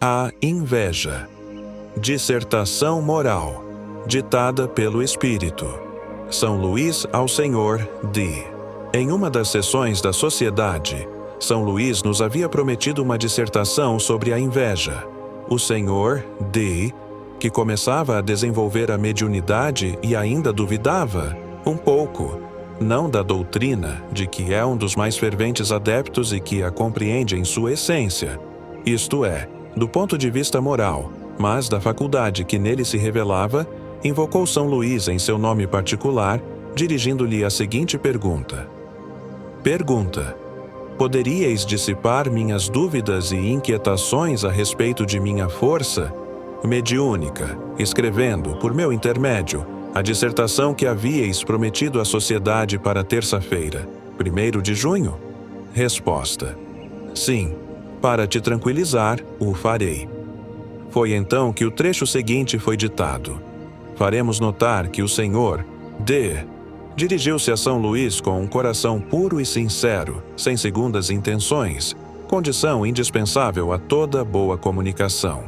A inveja. Dissertação moral, ditada pelo Espírito. São Luís ao Senhor D. Em uma das sessões da Sociedade, São Luís nos havia prometido uma dissertação sobre a inveja. O Senhor D., que começava a desenvolver a mediunidade e ainda duvidava, um pouco, não da doutrina, de que é um dos mais ferventes adeptos e que a compreende em sua essência, isto é, do ponto de vista moral, mas da faculdade que nele se revelava, invocou São Luís em seu nome particular, dirigindo-lhe a seguinte pergunta. Pergunta: poderíeis dissipar minhas dúvidas e inquietações a respeito de minha força mediúnica, escrevendo, por meu intermédio, a dissertação que havíeis prometido à sociedade para terça-feira, 1º de junho? Resposta: sim, para te tranquilizar, o farei. Foi então que o trecho seguinte foi ditado. Faremos notar que o Senhor D. dirigiu-se a São Luís com um coração puro e sincero, sem segundas intenções, condição indispensável a toda boa comunicação.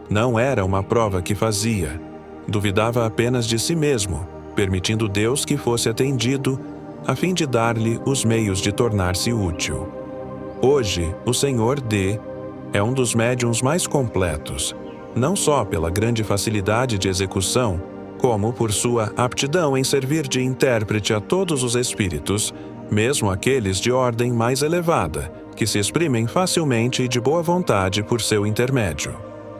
Não era uma prova que fazia. Duvidava apenas de si mesmo, permitindo Deus que fosse atendido, a fim de dar-lhe os meios de tornar-se útil. Hoje, o Senhor D. é um dos médiuns mais completos, não só pela grande facilidade de execução, como por sua aptidão em servir de intérprete a todos os espíritos, mesmo aqueles de ordem mais elevada, que se exprimem facilmente e de boa vontade por seu intermédio.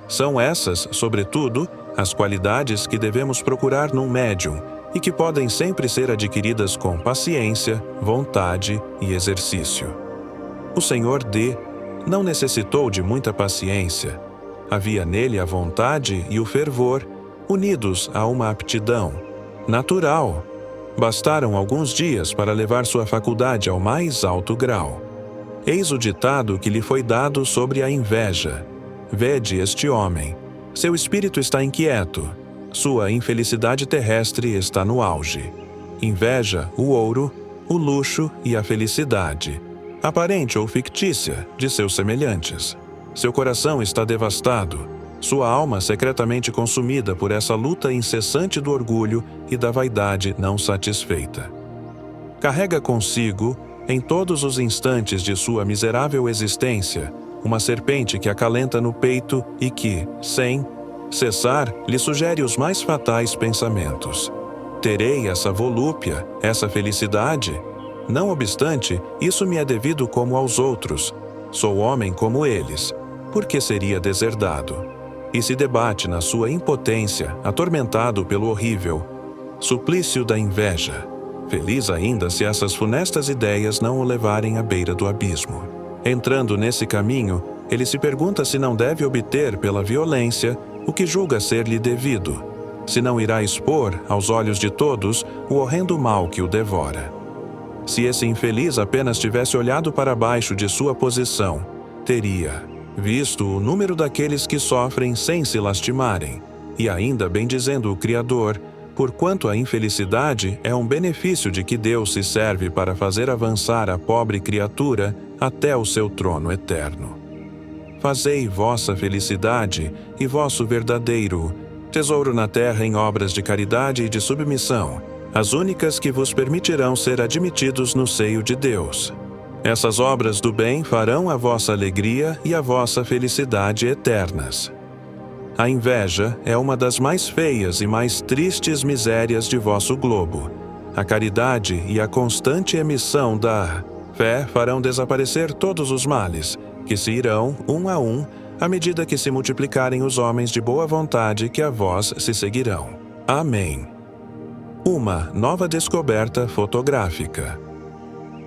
São essas, sobretudo, as qualidades que devemos procurar num médium e que podem sempre ser adquiridas com paciência, vontade e exercício. O Senhor D. não necessitou de muita paciência. Havia nele a vontade e o fervor, unidos a uma aptidão natural. Bastaram alguns dias para levar sua faculdade ao mais alto grau. Eis o ditado que lhe foi dado sobre a inveja. Vede este homem. Seu espírito está inquieto. Sua infelicidade terrestre está no auge. Inveja o ouro, o luxo e a felicidade, aparente ou fictícia, de seus semelhantes. Seu coração está devastado, sua alma secretamente consumida por essa luta incessante do orgulho e da vaidade não satisfeita. Carrega consigo, em todos os instantes de sua miserável existência, uma serpente que acalenta no peito e que, sem cessar, lhe sugere os mais fatais pensamentos. Terei essa volúpia, essa felicidade? Não obstante, isso me é devido como aos outros. Sou homem como eles. Por que seria deserdado? E se debate na sua impotência, atormentado pelo horrível suplício da inveja. Feliz ainda se essas funestas ideias não o levarem à beira do abismo. Entrando nesse caminho, ele se pergunta se não deve obter pela violência o que julga ser-lhe devido, se não irá expor, aos olhos de todos, o horrendo mal que o devora. Se esse infeliz apenas tivesse olhado para baixo de sua posição, teria visto o número daqueles que sofrem sem se lastimarem, e ainda bendizendo o Criador, porquanto a infelicidade é um benefício de que Deus se serve para fazer avançar a pobre criatura até o seu trono eterno. Fazei vossa felicidade e vosso verdadeiro tesouro na terra em obras de caridade e de submissão, as únicas que vos permitirão ser admitidos no seio de Deus. Essas obras do bem farão a vossa alegria e a vossa felicidade eternas. A inveja é uma das mais feias e mais tristes misérias de vosso globo. A caridade e a constante emissão da fé farão desaparecer todos os males, que se irão, um a um, à medida que se multiplicarem os homens de boa vontade que a vós se seguirão. Amém. Uma nova descoberta fotográfica.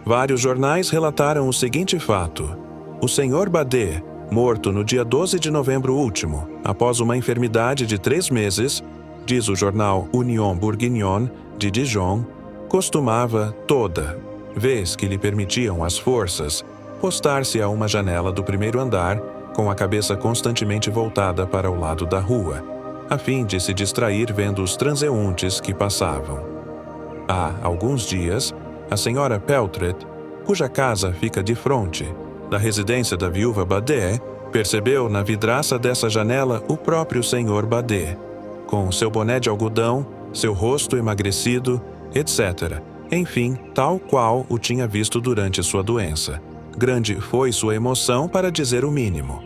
Vários jornais relataram o seguinte fato. O Sr. Badé, morto no dia 12 de novembro último, após uma enfermidade de 3 meses, diz o jornal Union Bourguignon, de Dijon, costumava toda vez que lhe permitiam as forças, postar-se a uma janela do 1º andar, com a cabeça constantemente voltada para o lado da rua, a fim de se distrair vendo os transeuntes que passavam. Há alguns dias, a senhora Peltret, cuja casa fica de fronte da residência da viúva Badé, Percebeu na vidraça dessa janela o próprio Sr. Badê, com seu boné de algodão, seu rosto emagrecido, etc. Enfim, tal qual o tinha visto durante sua doença. Grande foi sua emoção, para dizer o mínimo.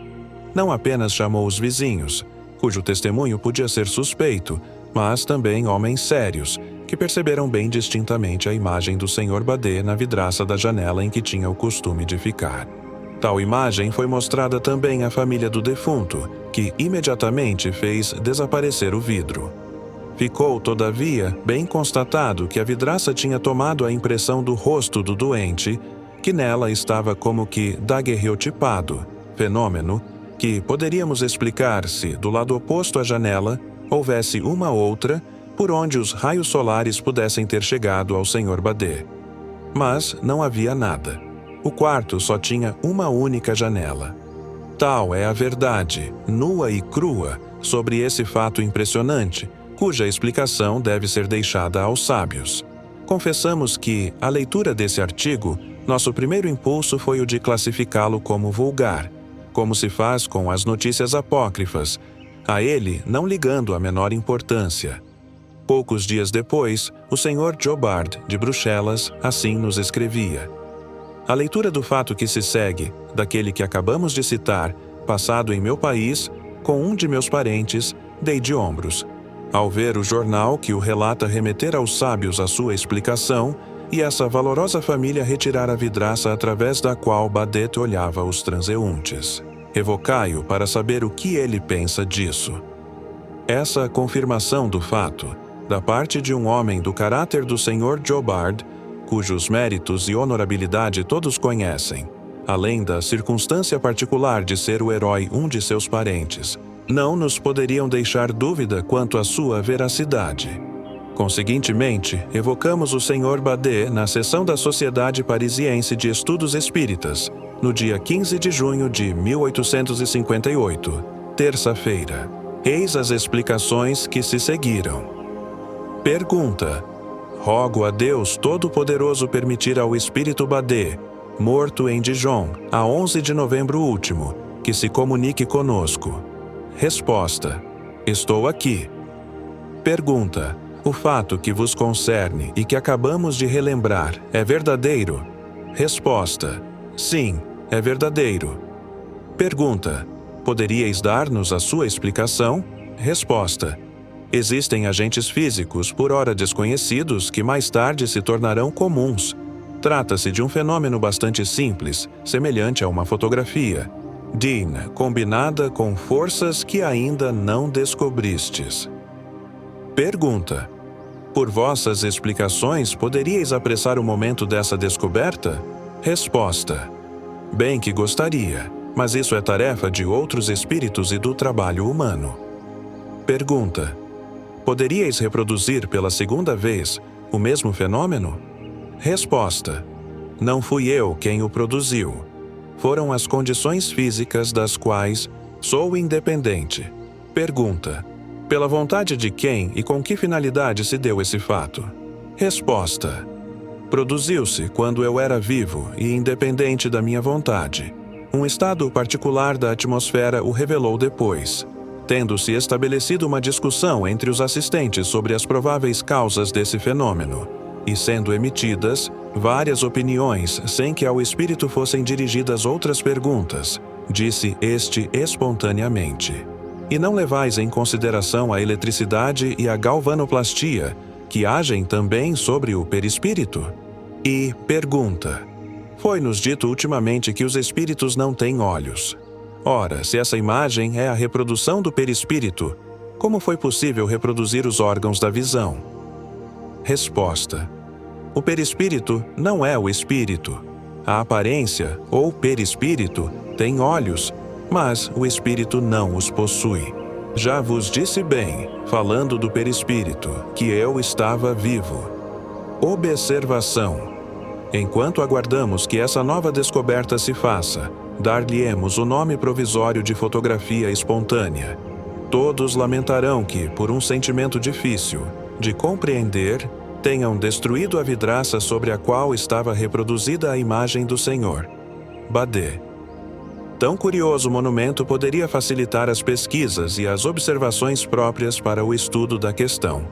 Não apenas chamou os vizinhos, cujo testemunho podia ser suspeito, mas também homens sérios, que perceberam bem distintamente a imagem do Sr. Badê na vidraça da janela em que tinha o costume de ficar. Tal imagem foi mostrada também à família do defunto, que imediatamente fez desaparecer o vidro. Ficou, todavia, bem constatado que a vidraça tinha tomado a impressão do rosto do doente, que nela estava como que daguerreotipado, fenômeno que poderíamos explicar se, do lado oposto à janela, houvesse uma outra por onde os raios solares pudessem ter chegado ao Sr. Badê. Mas não havia nada. O quarto só tinha uma única janela. Tal é a verdade, nua e crua, sobre esse fato impressionante, cuja explicação deve ser deixada aos sábios. Confessamos que, à leitura desse artigo, nosso primeiro impulso foi o de classificá-lo como vulgar, como se faz com as notícias apócrifas, a ele não ligando a menor importância. Poucos dias depois, o Sr. Jobard, de Bruxelas, assim nos escrevia: a leitura do fato que se segue, daquele que acabamos de citar, passado em meu país, com um de meus parentes, dei de ombros, ao ver o jornal que o relata remeter aos sábios a sua explicação e essa valorosa família retirar a vidraça através da qual Badet olhava os transeuntes. Evocai-o para saber o que ele pensa disso. Essa confirmação do fato, da parte de um homem do caráter do Sr. Jobard, cujos méritos e honorabilidade todos conhecem, além da circunstância particular de ser o herói um de seus parentes, não nos poderiam deixar dúvida quanto à sua veracidade. Conseguintemente, evocamos o Sr. Badê na sessão da Sociedade Parisiense de Estudos Espíritas, no dia 15 de junho de 1858, terça-feira. Eis as explicações que se seguiram. Pergunta: rogo a Deus Todo-Poderoso permitir ao Espírito Badê, morto em Dijon, a 11 de novembro último, que se comunique conosco. Resposta: estou aqui. Pergunta: o fato que vos concerne e que acabamos de relembrar é verdadeiro? Resposta: sim, é verdadeiro. Pergunta: poderíeis dar-nos a sua explicação? Resposta: existem agentes físicos, por ora desconhecidos, que mais tarde se tornarão comuns. Trata-se de um fenômeno bastante simples, semelhante a uma fotografia. Dean, combinada com forças que ainda não descobristes. Pergunta: por vossas explicações, poderíeis apressar o momento dessa descoberta? Resposta: bem que gostaria, mas isso é tarefa de outros espíritos e do trabalho humano. Pergunta: poderíeis reproduzir pela segunda vez o mesmo fenômeno? Resposta: não fui eu quem o produziu. Foram as condições físicas das quais sou independente. Pergunta: pela vontade de quem e com que finalidade se deu esse fato? Resposta: produziu-se quando eu era vivo e independente da minha vontade. Um estado particular da atmosfera o revelou depois, tendo-se estabelecido uma discussão entre os assistentes sobre as prováveis causas desse fenômeno, e sendo emitidas várias opiniões sem que ao espírito fossem dirigidas outras perguntas, disse este espontaneamente: e não levais em consideração a eletricidade e a galvanoplastia, que agem também sobre o perispírito? E pergunta: foi-nos dito ultimamente que os espíritos não têm olhos. Ora, se essa imagem é a reprodução do perispírito, como foi possível reproduzir os órgãos da visão? Resposta: o perispírito não é o espírito. A aparência, ou perispírito, tem olhos, mas o espírito não os possui. Já vos disse bem, falando do perispírito, que eu estava vivo. Observação: enquanto aguardamos que essa nova descoberta se faça, dar-lhe-emos o nome provisório de fotografia espontânea. Todos lamentarão que, por um sentimento difícil de compreender, tenham destruído a vidraça sobre a qual estava reproduzida a imagem do Sr. Badê. Tão curioso monumento poderia facilitar as pesquisas e as observações próprias para o estudo da questão.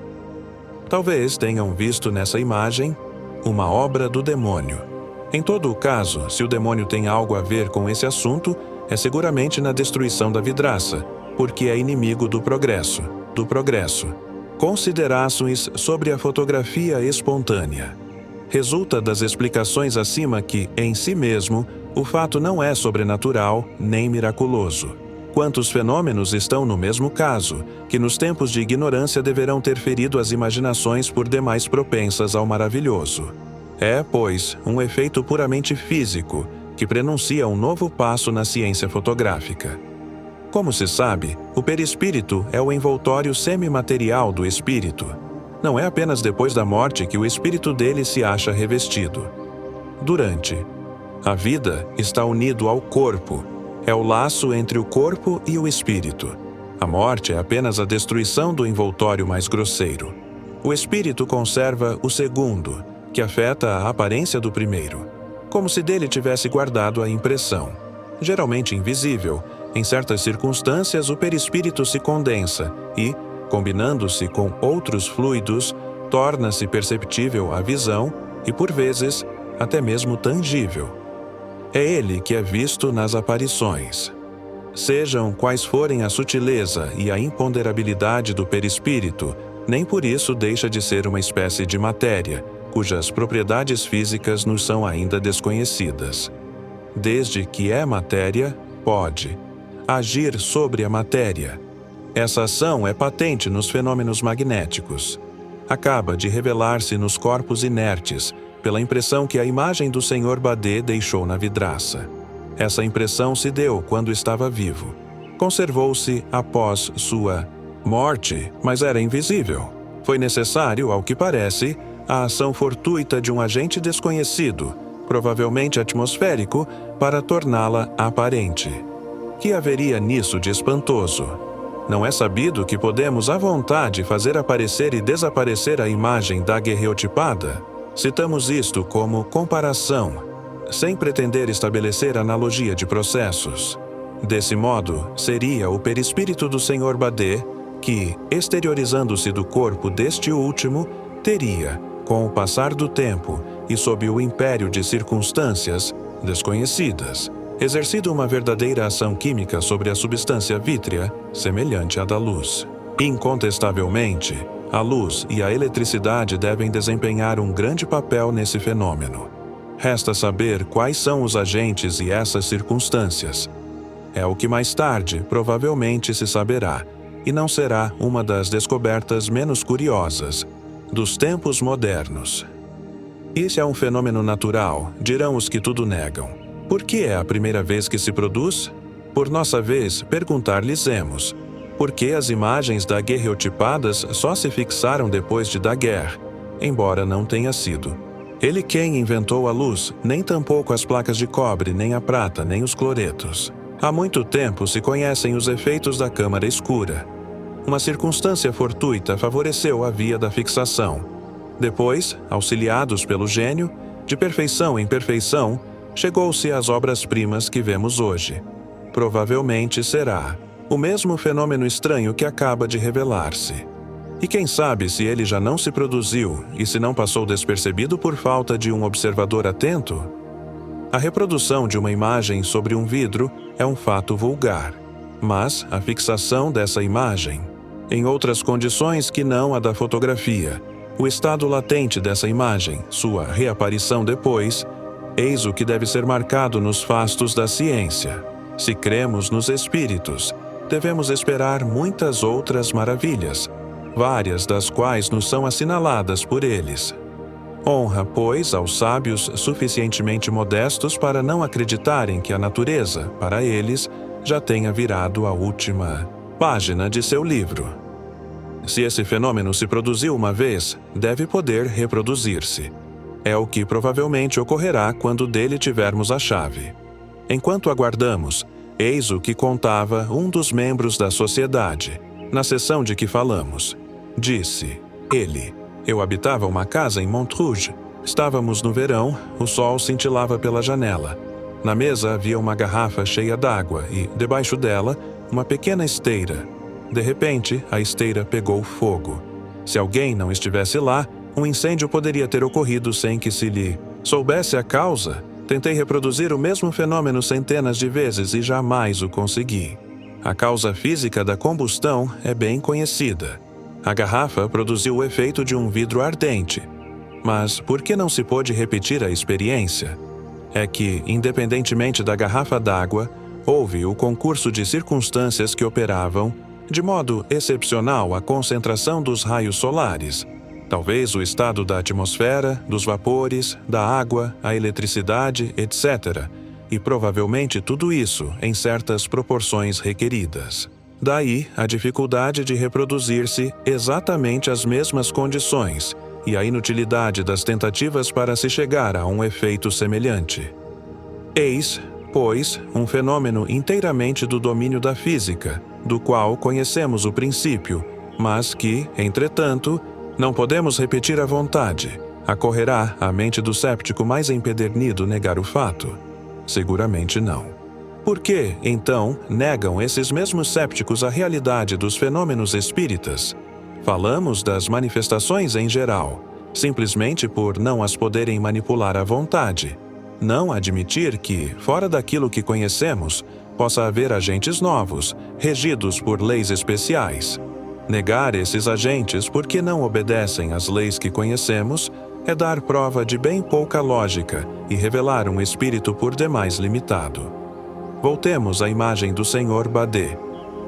Talvez tenham visto nessa imagem uma obra do demônio. Em todo o caso, se o demônio tem algo a ver com esse assunto, é seguramente na destruição da vidraça, porque é inimigo do progresso. Considerações sobre a fotografia espontânea. Resulta das explicações acima que, em si mesmo, o fato não é sobrenatural nem miraculoso. Quantos fenômenos estão no mesmo caso, que nos tempos de ignorância deverão ter ferido as imaginações por demais propensas ao maravilhoso. É, pois, um efeito puramente físico, que prenuncia um novo passo na ciência fotográfica. Como se sabe, o perispírito é o envoltório semimaterial do espírito. Não é apenas depois da morte que o espírito dele se acha revestido. Durante. A vida está unido ao corpo. É o laço entre o corpo e o espírito. A morte é apenas a destruição do envoltório mais grosseiro. O espírito conserva o segundo, que afeta a aparência do primeiro, como se dele tivesse guardado a impressão. Geralmente invisível, em certas circunstâncias o perispírito se condensa e, combinando-se com outros fluidos, torna-se perceptível à visão e, por vezes, até mesmo tangível. É ele que é visto nas aparições. Sejam quais forem a sutileza e a imponderabilidade do perispírito, nem por isso deixa de ser uma espécie de matéria, cujas propriedades físicas nos são ainda desconhecidas. Desde que é matéria, pode agir sobre a matéria. Essa ação é patente nos fenômenos magnéticos. Acaba de revelar-se nos corpos inertes, pela impressão que a imagem do Sr. Bade deixou na vidraça. Essa impressão se deu quando estava vivo. Conservou-se após sua morte, mas era invisível. Foi necessário, ao que parece, a ação fortuita de um agente desconhecido, provavelmente atmosférico, para torná-la aparente. Que haveria nisso de espantoso? Não é sabido que podemos à vontade fazer aparecer e desaparecer a imagem daguerreotipada? Citamos isto como comparação, sem pretender estabelecer analogia de processos. Desse modo, seria o perispírito do Sr. Bade que, exteriorizando-se do corpo deste último, teria, com o passar do tempo e sob o império de circunstâncias desconhecidas, exercido uma verdadeira ação química sobre a substância vítrea, semelhante à da luz. Incontestavelmente, a luz e a eletricidade devem desempenhar um grande papel nesse fenômeno. Resta saber quais são os agentes e essas circunstâncias. É o que mais tarde, provavelmente, se saberá, e não será uma das descobertas menos curiosas dos tempos modernos. Isso é um fenômeno natural, dirão os que tudo negam. Por que é a primeira vez que se produz? Por nossa vez, perguntar-lhes-emos: por que as imagens daguerreotipadas só se fixaram depois de Daguerre, embora não tenha sido ele quem inventou a luz, nem tampouco as placas de cobre, nem a prata, nem os cloretos. Há muito tempo se conhecem os efeitos da câmara escura. Uma circunstância fortuita favoreceu a via da fixação. Depois, auxiliados pelo gênio, de perfeição em perfeição, chegou-se às obras-primas que vemos hoje. Provavelmente será o mesmo fenômeno estranho que acaba de revelar-se. E quem sabe se ele já não se produziu e se não passou despercebido por falta de um observador atento? A reprodução de uma imagem sobre um vidro é um fato vulgar, mas a fixação dessa imagem, em outras condições que não a da fotografia, o estado latente dessa imagem, sua reaparição depois, eis o que deve ser marcado nos fastos da ciência. Se cremos nos espíritos, devemos esperar muitas outras maravilhas, várias das quais nos são assinaladas por eles. Honra, pois, aos sábios suficientemente modestos para não acreditarem que a natureza, para eles, já tenha virado a última página de seu livro. Se esse fenômeno se produziu uma vez, deve poder reproduzir-se. É o que provavelmente ocorrerá quando dele tivermos a chave. Enquanto aguardamos, eis o que contava um dos membros da sociedade, na sessão de que falamos. Disse ele: eu habitava uma casa em Montrouge. Estávamos no verão, o sol cintilava pela janela. Na mesa havia uma garrafa cheia d'água e, debaixo dela, uma pequena esteira. De repente, a esteira pegou fogo. Se alguém não estivesse lá, um incêndio poderia ter ocorrido sem que se lhe soubesse a causa. Tentei reproduzir o mesmo fenômeno centenas de vezes e jamais o consegui. A causa física da combustão é bem conhecida. A garrafa produziu o efeito de um vidro ardente. Mas por que não se pôde repetir a experiência? É que, independentemente da garrafa d'água, houve o concurso de circunstâncias que operavam, de modo excepcional, a concentração dos raios solares, talvez o estado da atmosfera, dos vapores, da água, a eletricidade, etc., e provavelmente tudo isso em certas proporções requeridas. Daí a dificuldade de reproduzir-se exatamente as mesmas condições e a inutilidade das tentativas para se chegar a um efeito semelhante. Eis, pois, um fenômeno inteiramente do domínio da física, do qual conhecemos o princípio, mas que, entretanto, não podemos repetir à vontade. Acorrerá à mente do séptico mais empedernido negar o fato? Seguramente não. Por que, então, negam esses mesmos sépticos a realidade dos fenômenos espíritas? Falamos das manifestações em geral, simplesmente por não as poderem manipular à vontade. Não admitir que, fora daquilo que conhecemos, possa haver agentes novos, regidos por leis especiais. Negar esses agentes porque não obedecem às leis que conhecemos é dar prova de bem pouca lógica e revelar um espírito por demais limitado. Voltemos à imagem do Sr. Badé.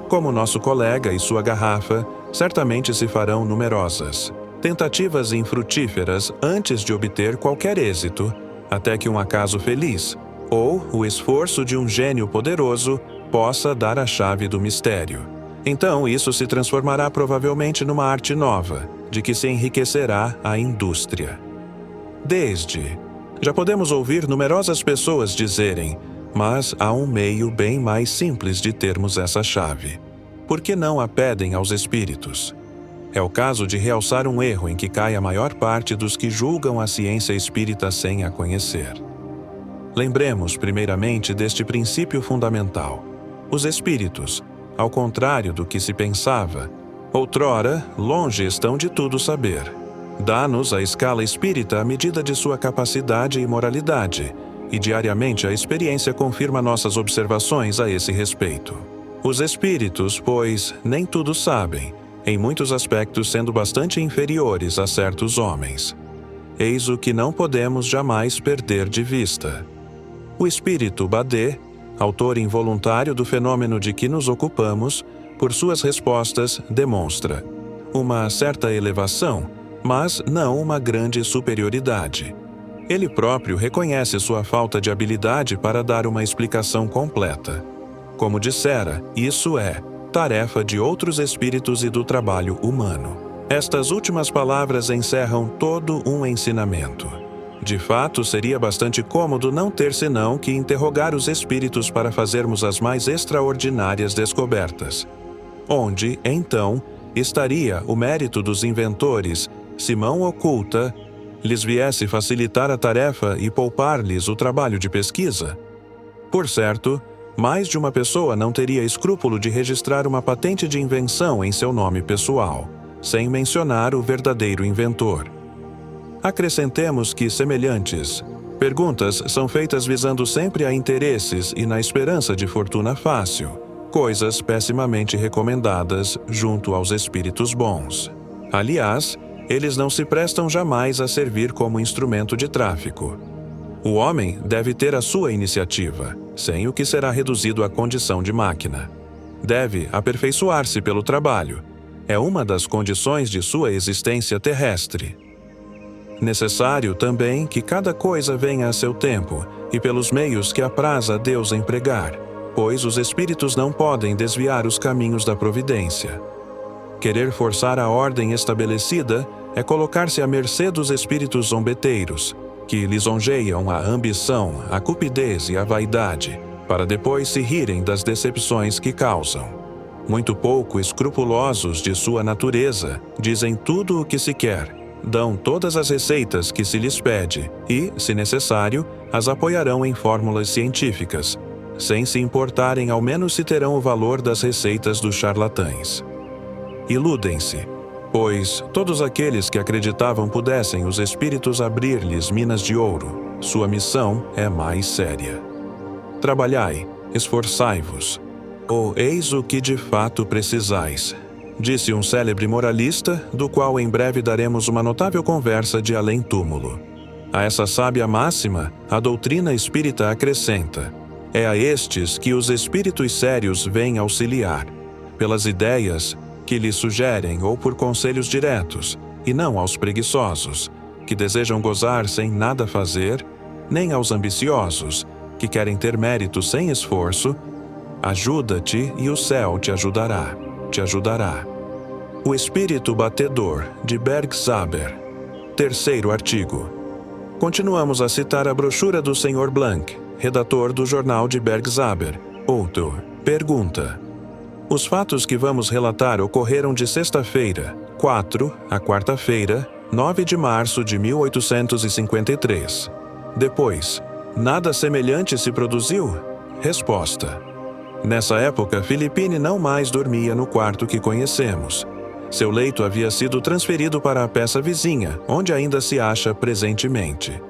Como nosso colega e sua garrafa, certamente se farão numerosas tentativas infrutíferas antes de obter qualquer êxito, até que um acaso feliz, ou o esforço de um gênio poderoso, possa dar a chave do mistério. Então isso se transformará provavelmente numa arte nova, de que se enriquecerá a indústria. Já podemos ouvir numerosas pessoas dizerem: mas há um meio bem mais simples de termos essa chave. Por que não a pedem aos espíritos? É o caso de realçar um erro em que cai a maior parte dos que julgam a ciência espírita sem a conhecer. Lembremos primeiramente deste princípio fundamental. Os espíritos, ao contrário do que se pensava, outrora, longe estão de tudo saber. Dá-nos a escala espírita à medida de sua capacidade e moralidade, e diariamente a experiência confirma nossas observações a esse respeito. Os espíritos, pois, nem tudo sabem, em muitos aspectos sendo bastante inferiores a certos homens. Eis o que não podemos jamais perder de vista. O espírito Badé, autor involuntário do fenômeno de que nos ocupamos, por suas respostas demonstra uma certa elevação, mas não uma grande superioridade. Ele próprio reconhece sua falta de habilidade para dar uma explicação completa. Como dissera, isso é tarefa de outros espíritos e do trabalho humano. Estas últimas palavras encerram todo um ensinamento. De fato, seria bastante cômodo não ter senão que interrogar os espíritos para fazermos as mais extraordinárias descobertas. Onde, então, estaria o mérito dos inventores, se mão oculta lhes viesse facilitar a tarefa e poupar-lhes o trabalho de pesquisa? Por certo, mais de uma pessoa não teria escrúpulo de registrar uma patente de invenção em seu nome pessoal, sem mencionar o verdadeiro inventor. Acrescentemos que semelhantes perguntas são feitas visando sempre a interesses e na esperança de fortuna fácil, coisas pessimamente recomendadas junto aos espíritos bons. Aliás, eles não se prestam jamais a servir como instrumento de tráfico. O homem deve ter a sua iniciativa, sem o que será reduzido à condição de máquina. Deve aperfeiçoar-se pelo trabalho. É uma das condições de sua existência terrestre. Necessário também que cada coisa venha a seu tempo e pelos meios que apraz a Deus empregar, pois os espíritos não podem desviar os caminhos da providência. Querer forçar a ordem estabelecida é colocar-se à mercê dos espíritos zombeteiros, que lisonjeiam a ambição, a cupidez e a vaidade, para depois se rirem das decepções que causam. Muito pouco escrupulosos de sua natureza, dizem tudo o que se quer, dão todas as receitas que se lhes pede e, se necessário, as apoiarão em fórmulas científicas, sem se importarem ao menos se terão o valor das receitas dos charlatães. Iludem-se, pois todos aqueles que acreditavam pudessem os espíritos abrir-lhes minas de ouro, sua missão é mais séria. Trabalhai, esforçai-vos, ou eis o que de fato precisais, disse um célebre moralista, do qual em breve daremos uma notável conversa de além-túmulo. A essa sábia máxima, a doutrina espírita acrescenta: é a estes que os espíritos sérios vêm auxiliar, pelas ideias que lhes sugerem ou por conselhos diretos, e não aos preguiçosos, que desejam gozar sem nada fazer, nem aos ambiciosos, que querem ter mérito sem esforço. Ajuda-te e o céu te ajudará, te ajudará. O Espírito Batedor, de Bergsaber. Terceiro artigo. Continuamos a citar a brochura do Sr. Blanc, redator do jornal de Bergsaber. Autor. Pergunta. Os fatos que vamos relatar ocorreram de sexta-feira, 4, a quarta-feira, 9 de março de 1853. Depois, nada semelhante se produziu? Resposta. Nessa época, Filippine não mais dormia no quarto que conhecemos. Seu leito havia sido transferido para a peça vizinha, onde ainda se acha presentemente.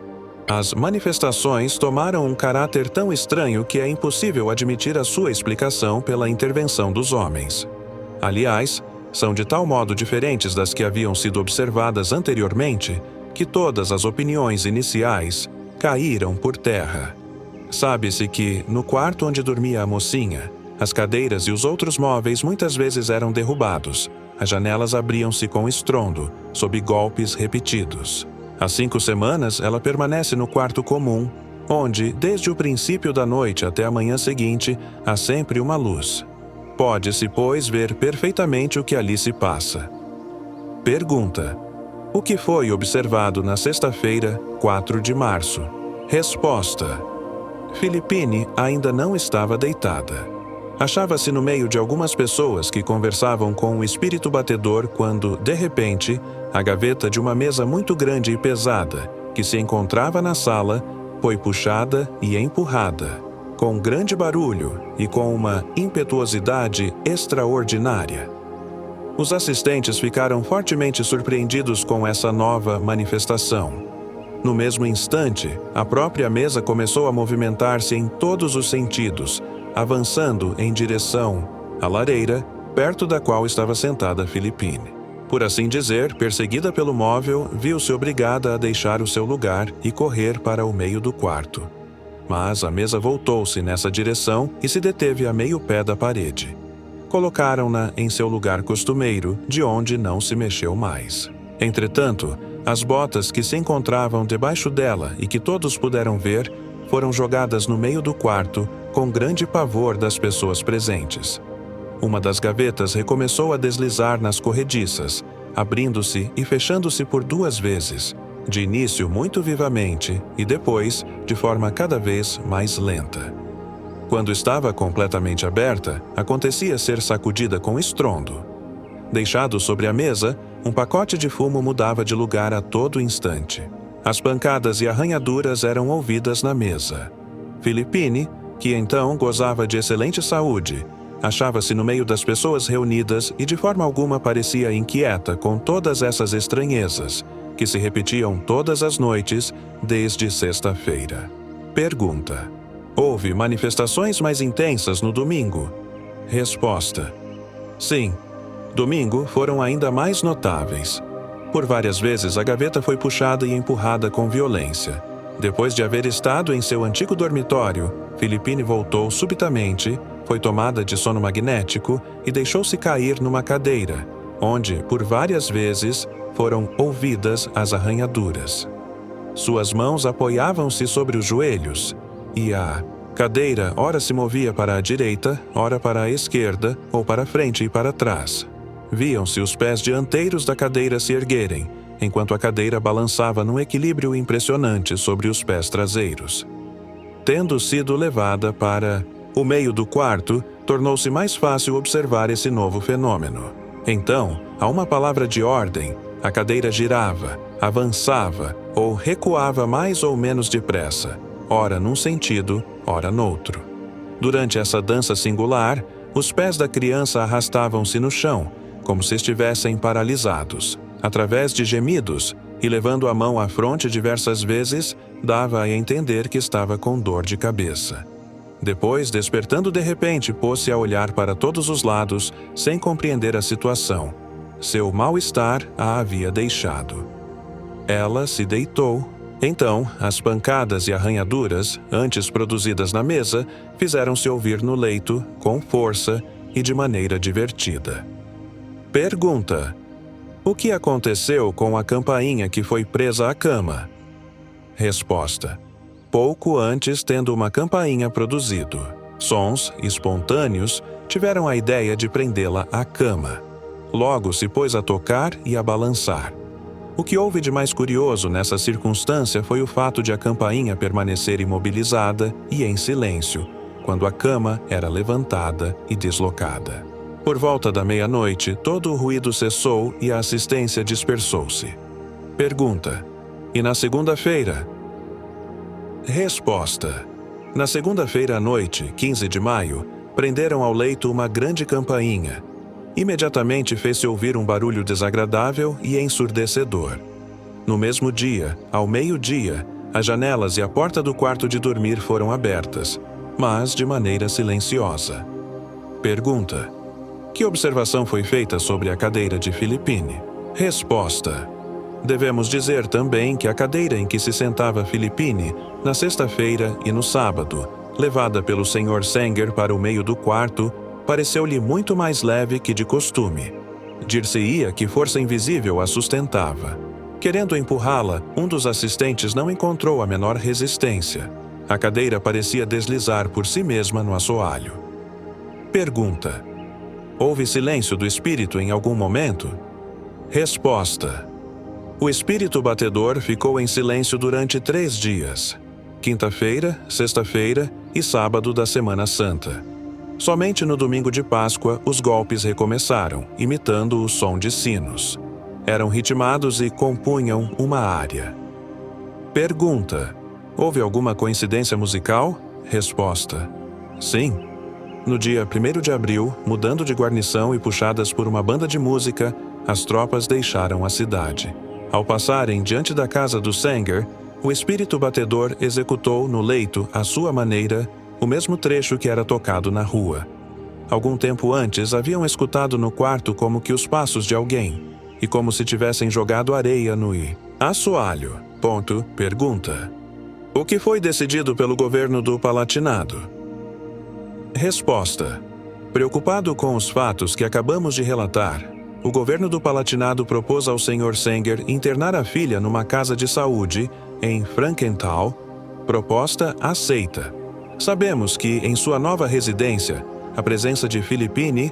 As manifestações tomaram um caráter tão estranho que é impossível admitir a sua explicação pela intervenção dos homens. Aliás, são de tal modo diferentes das que haviam sido observadas anteriormente que todas as opiniões iniciais caíram por terra. Sabe-se que, no quarto onde dormia a mocinha, as cadeiras e os outros móveis muitas vezes eram derrubados. As janelas abriam-se com estrondo, sob golpes repetidos. Há 5 semanas, ela permanece no quarto comum, onde, desde o princípio da noite até a manhã seguinte, há sempre uma luz. Pode-se, pois, ver perfeitamente o que ali se passa. Pergunta. O que foi observado na sexta-feira, 4 de março? Resposta. Filippine ainda não estava deitada. Achava-se no meio de algumas pessoas que conversavam com o espírito batedor quando, de repente, a gaveta de uma mesa muito grande e pesada, que se encontrava na sala, foi puxada e empurrada, com grande barulho e com uma impetuosidade extraordinária. Os assistentes ficaram fortemente surpreendidos com essa nova manifestação. No mesmo instante, a própria mesa começou a movimentar-se em todos os sentidos, avançando em direção à lareira, perto da qual estava sentada Filippine. Por assim dizer, perseguida pelo móvel, viu-se obrigada a deixar o seu lugar e correr para o meio do quarto. Mas a mesa voltou-se nessa direção e se deteve a meio pé da parede. Colocaram-na em seu lugar costumeiro, de onde não se mexeu mais. Entretanto, as botas que se encontravam debaixo dela e que todos puderam ver, foram jogadas no meio do quarto, com grande pavor das pessoas presentes. Uma das gavetas recomeçou a deslizar nas corrediças, abrindo-se e fechando-se por 2 vezes, de início muito vivamente e depois de forma cada vez mais lenta. Quando estava completamente aberta, acontecia ser sacudida com estrondo. Deixado sobre a mesa, um pacote de fumo mudava de lugar a todo instante. As pancadas e arranhaduras eram ouvidas na mesa. Filippine, que então gozava de excelente saúde, achava-se no meio das pessoas reunidas e de forma alguma parecia inquieta com todas essas estranhezas, que se repetiam todas as noites desde sexta-feira. Pergunta. Houve manifestações mais intensas no domingo? Resposta. Sim. Domingo foram ainda mais notáveis. Por várias vezes a gaveta foi puxada e empurrada com violência. Depois de haver estado em seu antigo dormitório, Filippine voltou subitamente, foi tomada de sono magnético e deixou-se cair numa cadeira, onde, por várias vezes, foram ouvidas as arranhaduras. Suas mãos apoiavam-se sobre os joelhos, e a cadeira ora se movia para a direita, ora para a esquerda, ou para frente e para trás. Viam-se os pés dianteiros da cadeira se erguerem, enquanto a cadeira balançava num equilíbrio impressionante sobre os pés traseiros. Tendo sido levada para o meio do quarto, tornou-se mais fácil observar esse novo fenômeno. Então, a uma palavra de ordem, a cadeira girava, avançava ou recuava mais ou menos depressa, ora num sentido, ora noutro. Durante essa dança singular, os pés da criança arrastavam-se no chão, como se estivessem paralisados. Através de gemidos, e levando a mão à fronte diversas vezes, dava a entender que estava com dor de cabeça. Depois, despertando de repente, pôs-se a olhar para todos os lados, sem compreender a situação. Seu mal-estar a havia deixado. Ela se deitou. Então, as pancadas e arranhaduras, antes produzidas na mesa, fizeram-se ouvir no leito, com força e de maneira divertida. Pergunta: o que aconteceu com a campainha que foi presa à cama? Resposta: pouco antes, tendo uma campainha produzido sons espontâneos, tiveram a ideia de prendê-la à cama. Logo se pôs a tocar e a balançar. O que houve de mais curioso nessa circunstância foi o fato de a campainha permanecer imobilizada e em silêncio, quando a cama era levantada e deslocada. Por volta da meia-noite, todo o ruído cessou e a assistência dispersou-se. Pergunta: e na segunda-feira? Resposta: na segunda-feira à noite, 15 de maio, prenderam ao leito uma grande campainha. Imediatamente fez-se ouvir um barulho desagradável e ensurdecedor. No mesmo dia, ao meio-dia, as janelas e a porta do quarto de dormir foram abertas, mas de maneira silenciosa. Pergunta: que observação foi feita sobre a cadeira de Filippine? Resposta: devemos dizer também que a cadeira em que se sentava Filippine, na sexta-feira e no sábado, levada pelo Sr. Sanger para o meio do quarto, pareceu-lhe muito mais leve que de costume. Dir-se-ia que força invisível a sustentava. Querendo empurrá-la, um dos assistentes não encontrou a menor resistência. A cadeira parecia deslizar por si mesma no assoalho. Pergunta: houve silêncio do espírito em algum momento? Resposta: o espírito batedor ficou em silêncio durante 3 dias. Quinta-feira, sexta-feira e sábado da Semana Santa. Somente no domingo de Páscoa os golpes recomeçaram, imitando o som de sinos. Eram ritmados e compunham uma área. Pergunta: houve alguma coincidência musical? Resposta: sim. No dia 1º de abril, mudando de guarnição e puxadas por uma banda de música, as tropas deixaram a cidade. Ao passarem diante da casa do Sanger, o espírito batedor executou no leito, à sua maneira, o mesmo trecho que era tocado na rua. Algum tempo antes, haviam escutado no quarto como que os passos de alguém, e como se tivessem jogado areia no assoalho. Pergunta: o que foi decidido pelo governo do Palatinado? Resposta: preocupado com os fatos que acabamos de relatar, o governo do Palatinado propôs ao Sr. Sanger internar a filha numa casa de saúde em Frankenthal. Proposta aceita. Sabemos que, em sua nova residência, a presença de Filippine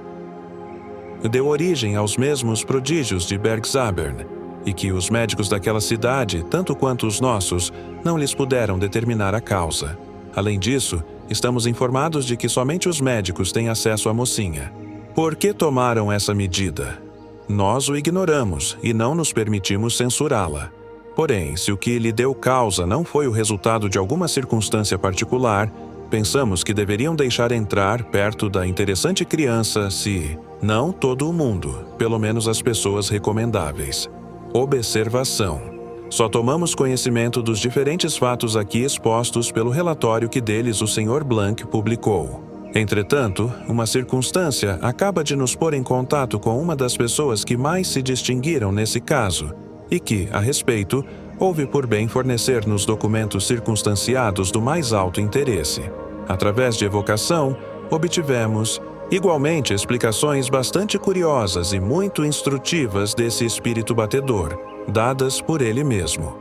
deu origem aos mesmos prodígios de Bergzabern, e que os médicos daquela cidade, tanto quanto os nossos, não lhes puderam determinar a causa. Além disso, estamos informados de que somente os médicos têm acesso à mocinha. Por que tomaram essa medida? Nós o ignoramos e não nos permitimos censurá-la. Porém, se o que lhe deu causa não foi o resultado de alguma circunstância particular, pensamos que deveriam deixar entrar perto da interessante criança se, não todo o mundo, pelo menos as pessoas recomendáveis. Observação: só tomamos conhecimento dos diferentes fatos aqui expostos pelo relatório que deles o Sr. Blanc publicou. Entretanto, uma circunstância acaba de nos pôr em contato com uma das pessoas que mais se distinguiram nesse caso, e que, a respeito, houve por bem fornecer-nos documentos circunstanciados do mais alto interesse. Através de evocação, obtivemos, igualmente, explicações bastante curiosas e muito instrutivas desse espírito batedor, dadas por ele mesmo.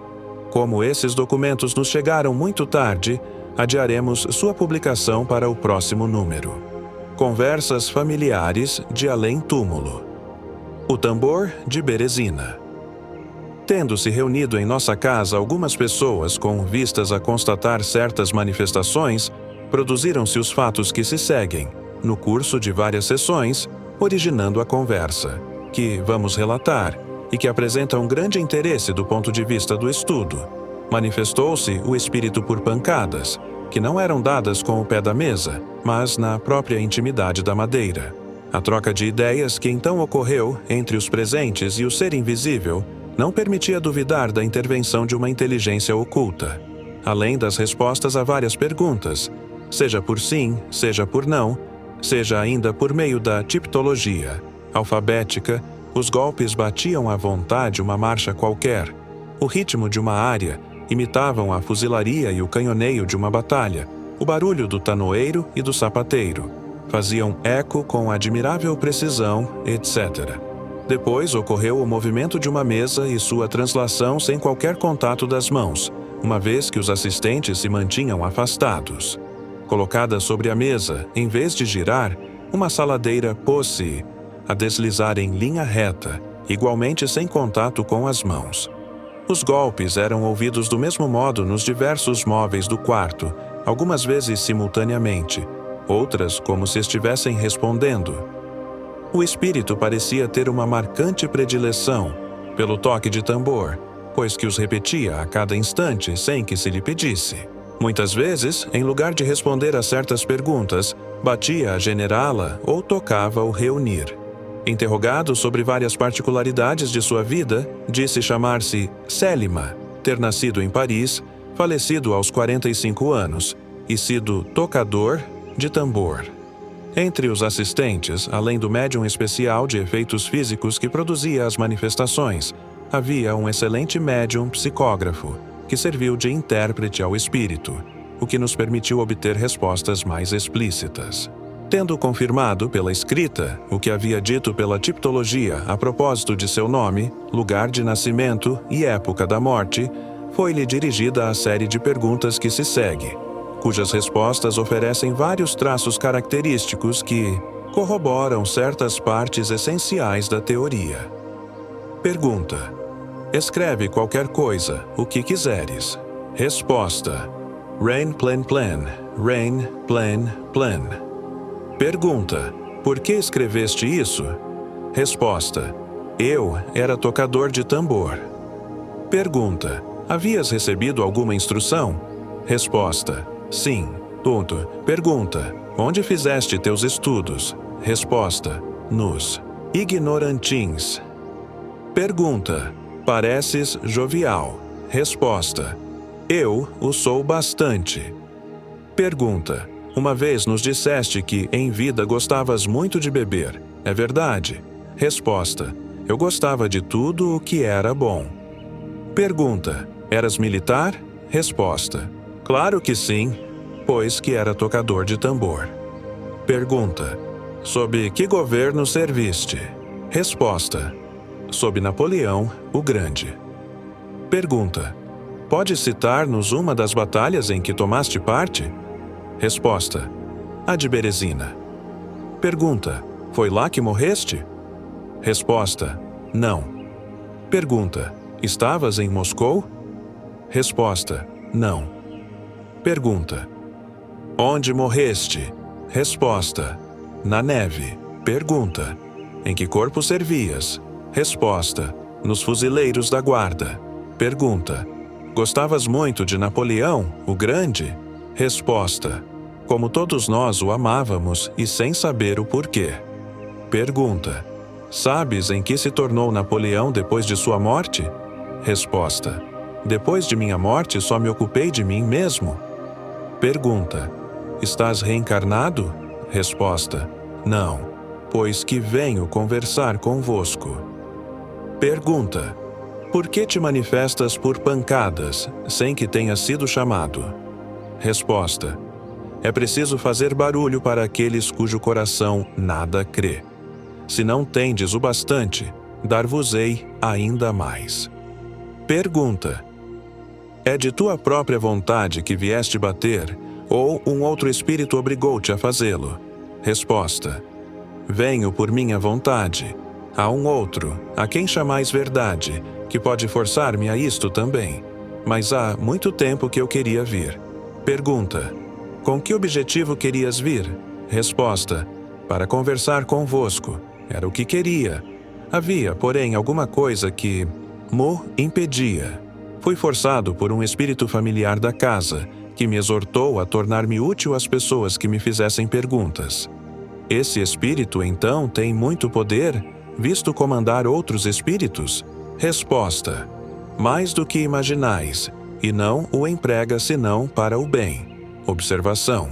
Como esses documentos nos chegaram muito tarde, adiaremos sua publicação para o próximo número. Conversas familiares de além-túmulo. O tambor de Berezina. Tendo-se reunido em nossa casa algumas pessoas com vistas a constatar certas manifestações, produziram-se os fatos que se seguem, no curso de várias sessões, originando a conversa, que vamos relatar e que apresenta um grande interesse do ponto de vista do estudo. Manifestou-se o espírito por pancadas, que não eram dadas com o pé da mesa, mas na própria intimidade da madeira. A troca de ideias que então ocorreu entre os presentes e o ser invisível não permitia duvidar da intervenção de uma inteligência oculta. Além das respostas a várias perguntas, seja por sim, seja por não, seja ainda por meio da tipologia alfabética, os golpes batiam à vontade uma marcha qualquer. O ritmo de uma área imitavam a fuzilaria e o canhoneio de uma batalha, o barulho do tanoeiro e do sapateiro. Faziam eco com admirável precisão, etc. Depois ocorreu o movimento de uma mesa e sua translação sem qualquer contato das mãos, uma vez que os assistentes se mantinham afastados. Colocada sobre a mesa, em vez de girar, uma saladeira pôs-se a deslizar em linha reta, igualmente sem contato com as mãos. Os golpes eram ouvidos do mesmo modo nos diversos móveis do quarto, algumas vezes simultaneamente, outras como se estivessem respondendo. O espírito parecia ter uma marcante predileção pelo toque de tambor, pois que os repetia a cada instante sem que se lhe pedisse. Muitas vezes, em lugar de responder a certas perguntas, batia a generá-la ou tocava o reunir. Interrogado sobre várias particularidades de sua vida, disse chamar-se Célima, ter nascido em Paris, falecido aos 45 anos, e sido tocador de tambor. Entre os assistentes, além do médium especial de efeitos físicos que produzia as manifestações, havia um excelente médium psicógrafo, que serviu de intérprete ao espírito, o que nos permitiu obter respostas mais explícitas. Tendo confirmado pela escrita o que havia dito pela tipologia a propósito de seu nome, lugar de nascimento e época da morte, foi-lhe dirigida a série de perguntas que se segue, cujas respostas oferecem vários traços característicos que corroboram certas partes essenciais da teoria. Pergunta: escreve qualquer coisa, o que quiseres. Resposta: Rain plan plan, rain plan plan. Pergunta: por que escreveste isso? Resposta: eu era tocador de tambor. Pergunta: havias recebido alguma instrução? Resposta: sim. Pergunta: onde fizeste teus estudos? Resposta: nos Ignorantins. Pergunta: pareces jovial. Resposta: eu o sou bastante. Pergunta: uma vez nos disseste que, em vida, gostavas muito de beber. É verdade? Resposta: eu gostava de tudo o que era bom. Pergunta: eras militar? Resposta: claro que sim, pois que era tocador de tambor. Pergunta: sob que governo serviste? Resposta: sob Napoleão o Grande. Pergunta: pode citar-nos uma das batalhas em que tomaste parte? Resposta: a de Berezina. Pergunta: foi lá que morreste? Resposta: não. Pergunta: estavas em Moscou? Resposta: não. Pergunta: onde morreste? Resposta: na neve. Pergunta: em que corpo servias? Resposta: nos fuzileiros da guarda. Pergunta: gostavas muito de Napoleão, o Grande? Resposta: como todos nós o amávamos e sem saber o porquê. Pergunta: sabes em que se tornou Napoleão depois de sua morte? Resposta: depois de minha morte só me ocupei de mim mesmo. Pergunta: estás reencarnado? Resposta: não, pois que venho conversar convosco. Pergunta: por que te manifestas por pancadas, sem que tenhas sido chamado? Resposta: é preciso fazer barulho para aqueles cujo coração nada crê. Se não tendes o bastante, dar-vos-ei ainda mais. Pergunta: é de tua própria vontade que vieste bater, ou um outro espírito obrigou-te a fazê-lo? Resposta: venho por minha vontade. Há um outro, a quem chamais verdade, que pode forçar-me a isto também. Mas há muito tempo que eu queria vir. Pergunta: com que objetivo querias vir? Resposta: para conversar convosco. Era o que queria. Havia, porém, alguma coisa que mo impedia. Fui forçado por um espírito familiar da casa, que me exortou a tornar-me útil às pessoas que me fizessem perguntas. Esse espírito, então, tem muito poder, visto comandar outros espíritos? Resposta: mais do que imaginais, e não o emprega senão para o bem. Observação: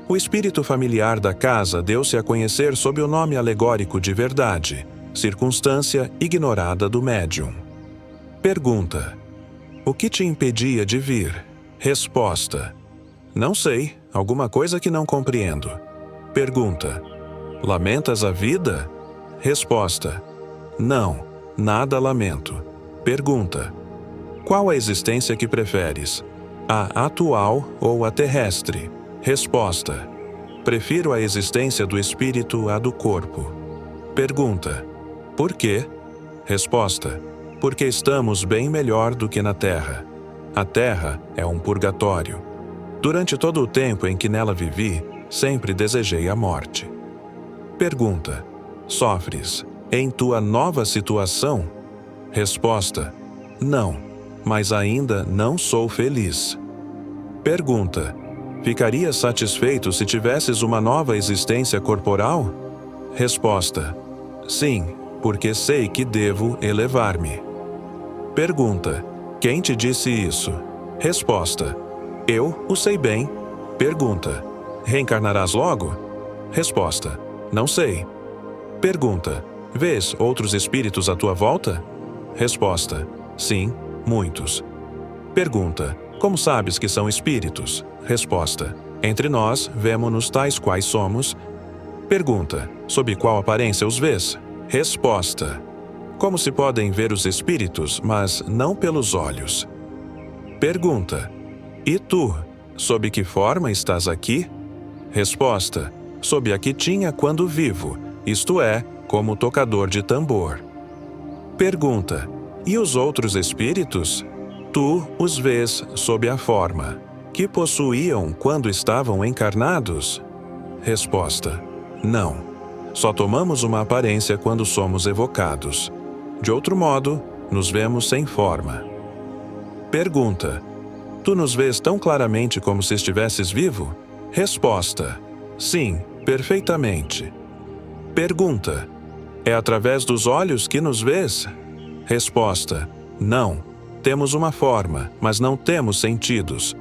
o espírito familiar da casa deu-se a conhecer sob o nome alegórico de verdade, circunstância ignorada do médium. Pergunta: o que te impedia de vir? Resposta: não sei, alguma coisa que não compreendo. Pergunta: lamentas a vida? Resposta: não, nada lamento. Pergunta: qual a existência que preferes? A atual ou a terrestre? Resposta: prefiro a existência do espírito à do corpo. Pergunta: por quê? Resposta: porque estamos bem melhor do que na Terra. A Terra é um purgatório. Durante todo o tempo em que nela vivi, sempre desejei a morte. Pergunta: sofres em tua nova situação? Resposta: não, mas ainda não sou feliz. Pergunta: ficarias satisfeito se tivesses uma nova existência corporal? Resposta: sim, porque sei que devo elevar-me. Pergunta: quem te disse isso? Resposta: eu o sei bem. Pergunta: reencarnarás logo? Resposta: não sei. Pergunta: vês outros espíritos à tua volta? Resposta: sim, muitos. Pergunta: como sabes que são espíritos? Resposta: entre nós, vemo-nos tais quais somos. Pergunta: sob qual aparência os vês? Resposta: como se podem ver os espíritos, mas não pelos olhos? Pergunta: e tu, sob que forma estás aqui? Resposta: sob a que tinha quando vivo, isto é, como tocador de tambor. Pergunta: e os outros espíritos? Tu os vês sob a forma que possuíam quando estavam encarnados? Resposta: não. Só tomamos uma aparência quando somos evocados. De outro modo, nos vemos sem forma. Pergunta: tu nos vês tão claramente como se estivesses vivo? Resposta: sim, perfeitamente. Pergunta: é através dos olhos que nos vês? Resposta: não. Temos uma forma, mas não temos sentidos.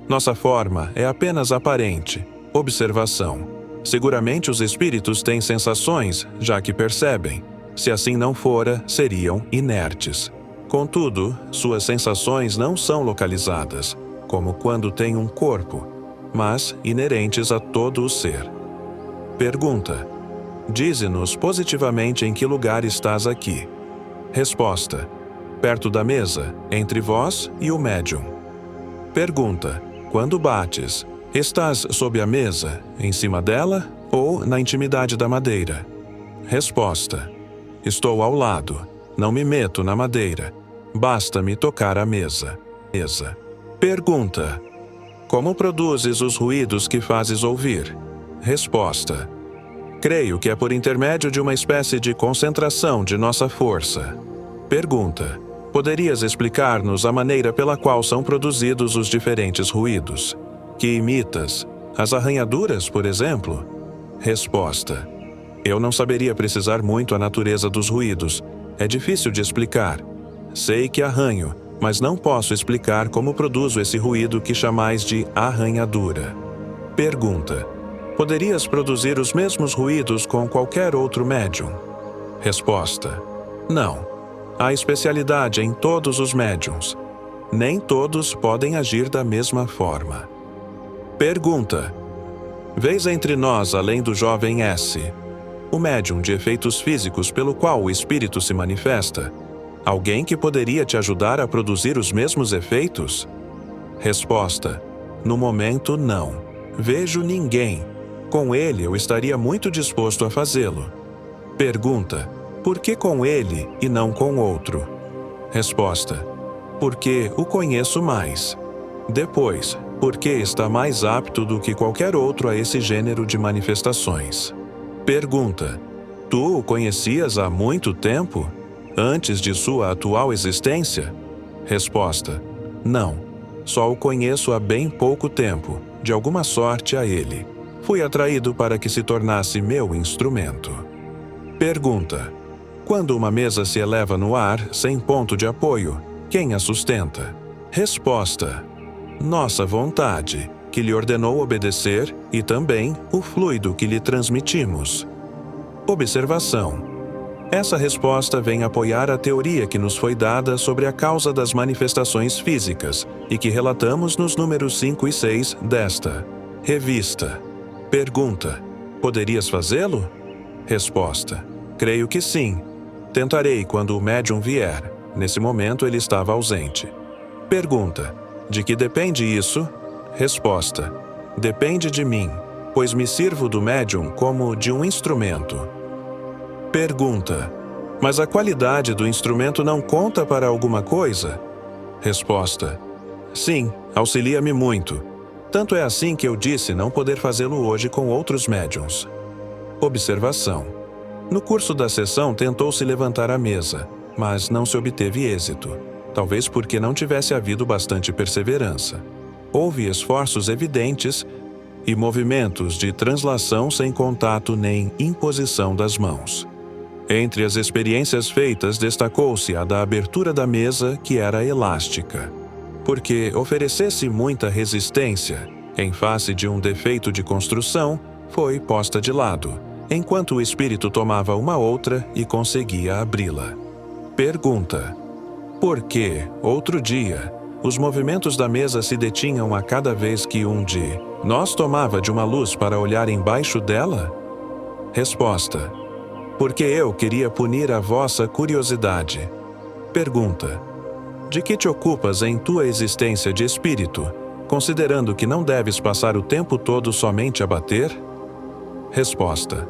Nossa forma é apenas aparente. Observação: seguramente os espíritos têm sensações, já que percebem. Se assim não fora, seriam inertes. Contudo, suas sensações não são localizadas, como quando tem um corpo, mas inerentes a todo o ser. Pergunta: dize-nos positivamente em que lugar estás aqui. Resposta: perto da mesa, entre vós e o médium. Pergunta: quando bates, estás sob a mesa, em cima dela ou na intimidade da madeira? Resposta: estou ao lado, não me meto na madeira, basta-me tocar a mesa. Pergunta: como produzes os ruídos que fazes ouvir? Resposta: creio que é por intermédio de uma espécie de concentração de nossa força. Pergunta: poderias explicar-nos a maneira pela qual são produzidos os diferentes ruídos? Que imitas? As arranhaduras, por exemplo? Resposta: eu não saberia precisar muito a natureza dos ruídos. É difícil de explicar. Sei que arranho, mas não posso explicar como produzo esse ruído que chamais de arranhadura. Pergunta: poderias produzir os mesmos ruídos com qualquer outro médium? Resposta: não. Há especialidade em todos os médiums. Nem todos podem agir da mesma forma. Pergunta: vês entre nós, além do jovem S, o médium de efeitos físicos pelo qual o espírito se manifesta? Alguém que poderia te ajudar a produzir os mesmos efeitos? Resposta: no momento, não. Vejo ninguém. Com ele, eu estaria muito disposto a fazê-lo. Pergunta: por que com ele e não com outro? Resposta: porque o conheço mais. Depois, porque está mais apto do que qualquer outro a esse gênero de manifestações. Pergunta: tu o conhecias há muito tempo? Antes de sua atual existência? Resposta: Não. Só o conheço há bem pouco tempo, de alguma sorte a ele. Fui atraído para que se tornasse meu instrumento. Pergunta: quando uma mesa se eleva no ar, sem ponto de apoio, quem a sustenta? Resposta: nossa vontade, que lhe ordenou obedecer, e também o fluido que lhe transmitimos. Observação: essa resposta vem apoiar a teoria que nos foi dada sobre a causa das manifestações físicas e que relatamos nos números 5 e 6 desta revista. Pergunta: poderias fazê-lo? Resposta: creio que sim. Tentarei quando o médium vier. Nesse momento ele estava ausente. Pergunta: de que depende isso? Resposta: depende de mim, pois me sirvo do médium como de um instrumento. Pergunta: mas a qualidade do instrumento não conta para alguma coisa? Resposta: sim, auxilia-me muito. Tanto é assim que eu disse não poder fazê-lo hoje com outros médiuns. Observação: no curso da sessão tentou-se levantar a mesa, mas não se obteve êxito, talvez porque não tivesse havido bastante perseverança. Houve esforços evidentes e movimentos de translação sem contato nem imposição das mãos. Entre as experiências feitas, destacou-se a da abertura da mesa, que era elástica, porque oferecesse muita resistência, em face de um defeito de construção, foi posta de lado, enquanto o espírito tomava uma outra e conseguia abri-la. Pergunta: por que, outro dia, os movimentos da mesa se detinham a cada vez que um de nós tomava de uma luz para olhar embaixo dela? Resposta: porque eu queria punir a vossa curiosidade. Pergunta: de que te ocupas em tua existência de espírito, considerando que não deves passar o tempo todo somente a bater? Resposta: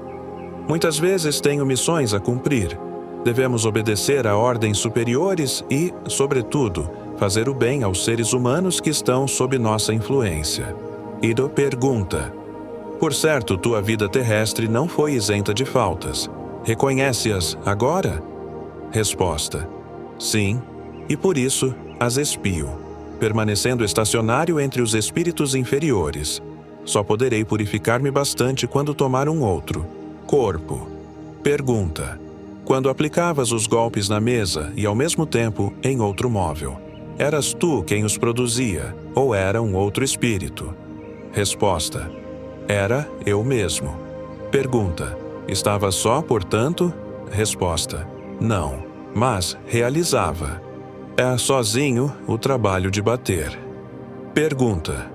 muitas vezes tenho missões a cumprir. Devemos obedecer a ordens superiores e, sobretudo, fazer o bem aos seres humanos que estão sob nossa influência. Ido pergunta: por certo, tua vida terrestre não foi isenta de faltas. Reconhece-as agora? Resposta: sim, e por isso as expio, permanecendo estacionário entre os espíritos inferiores. Só poderei purificar-me bastante quando tomar um outro corpo. Pergunta: quando aplicavas os golpes na mesa e ao mesmo tempo em outro móvel, eras tu quem os produzia ou era um outro espírito? Resposta: era eu mesmo. Pergunta: estava só, portanto? Resposta: não, mas realizava. É sozinho o trabalho de bater. Pergunta: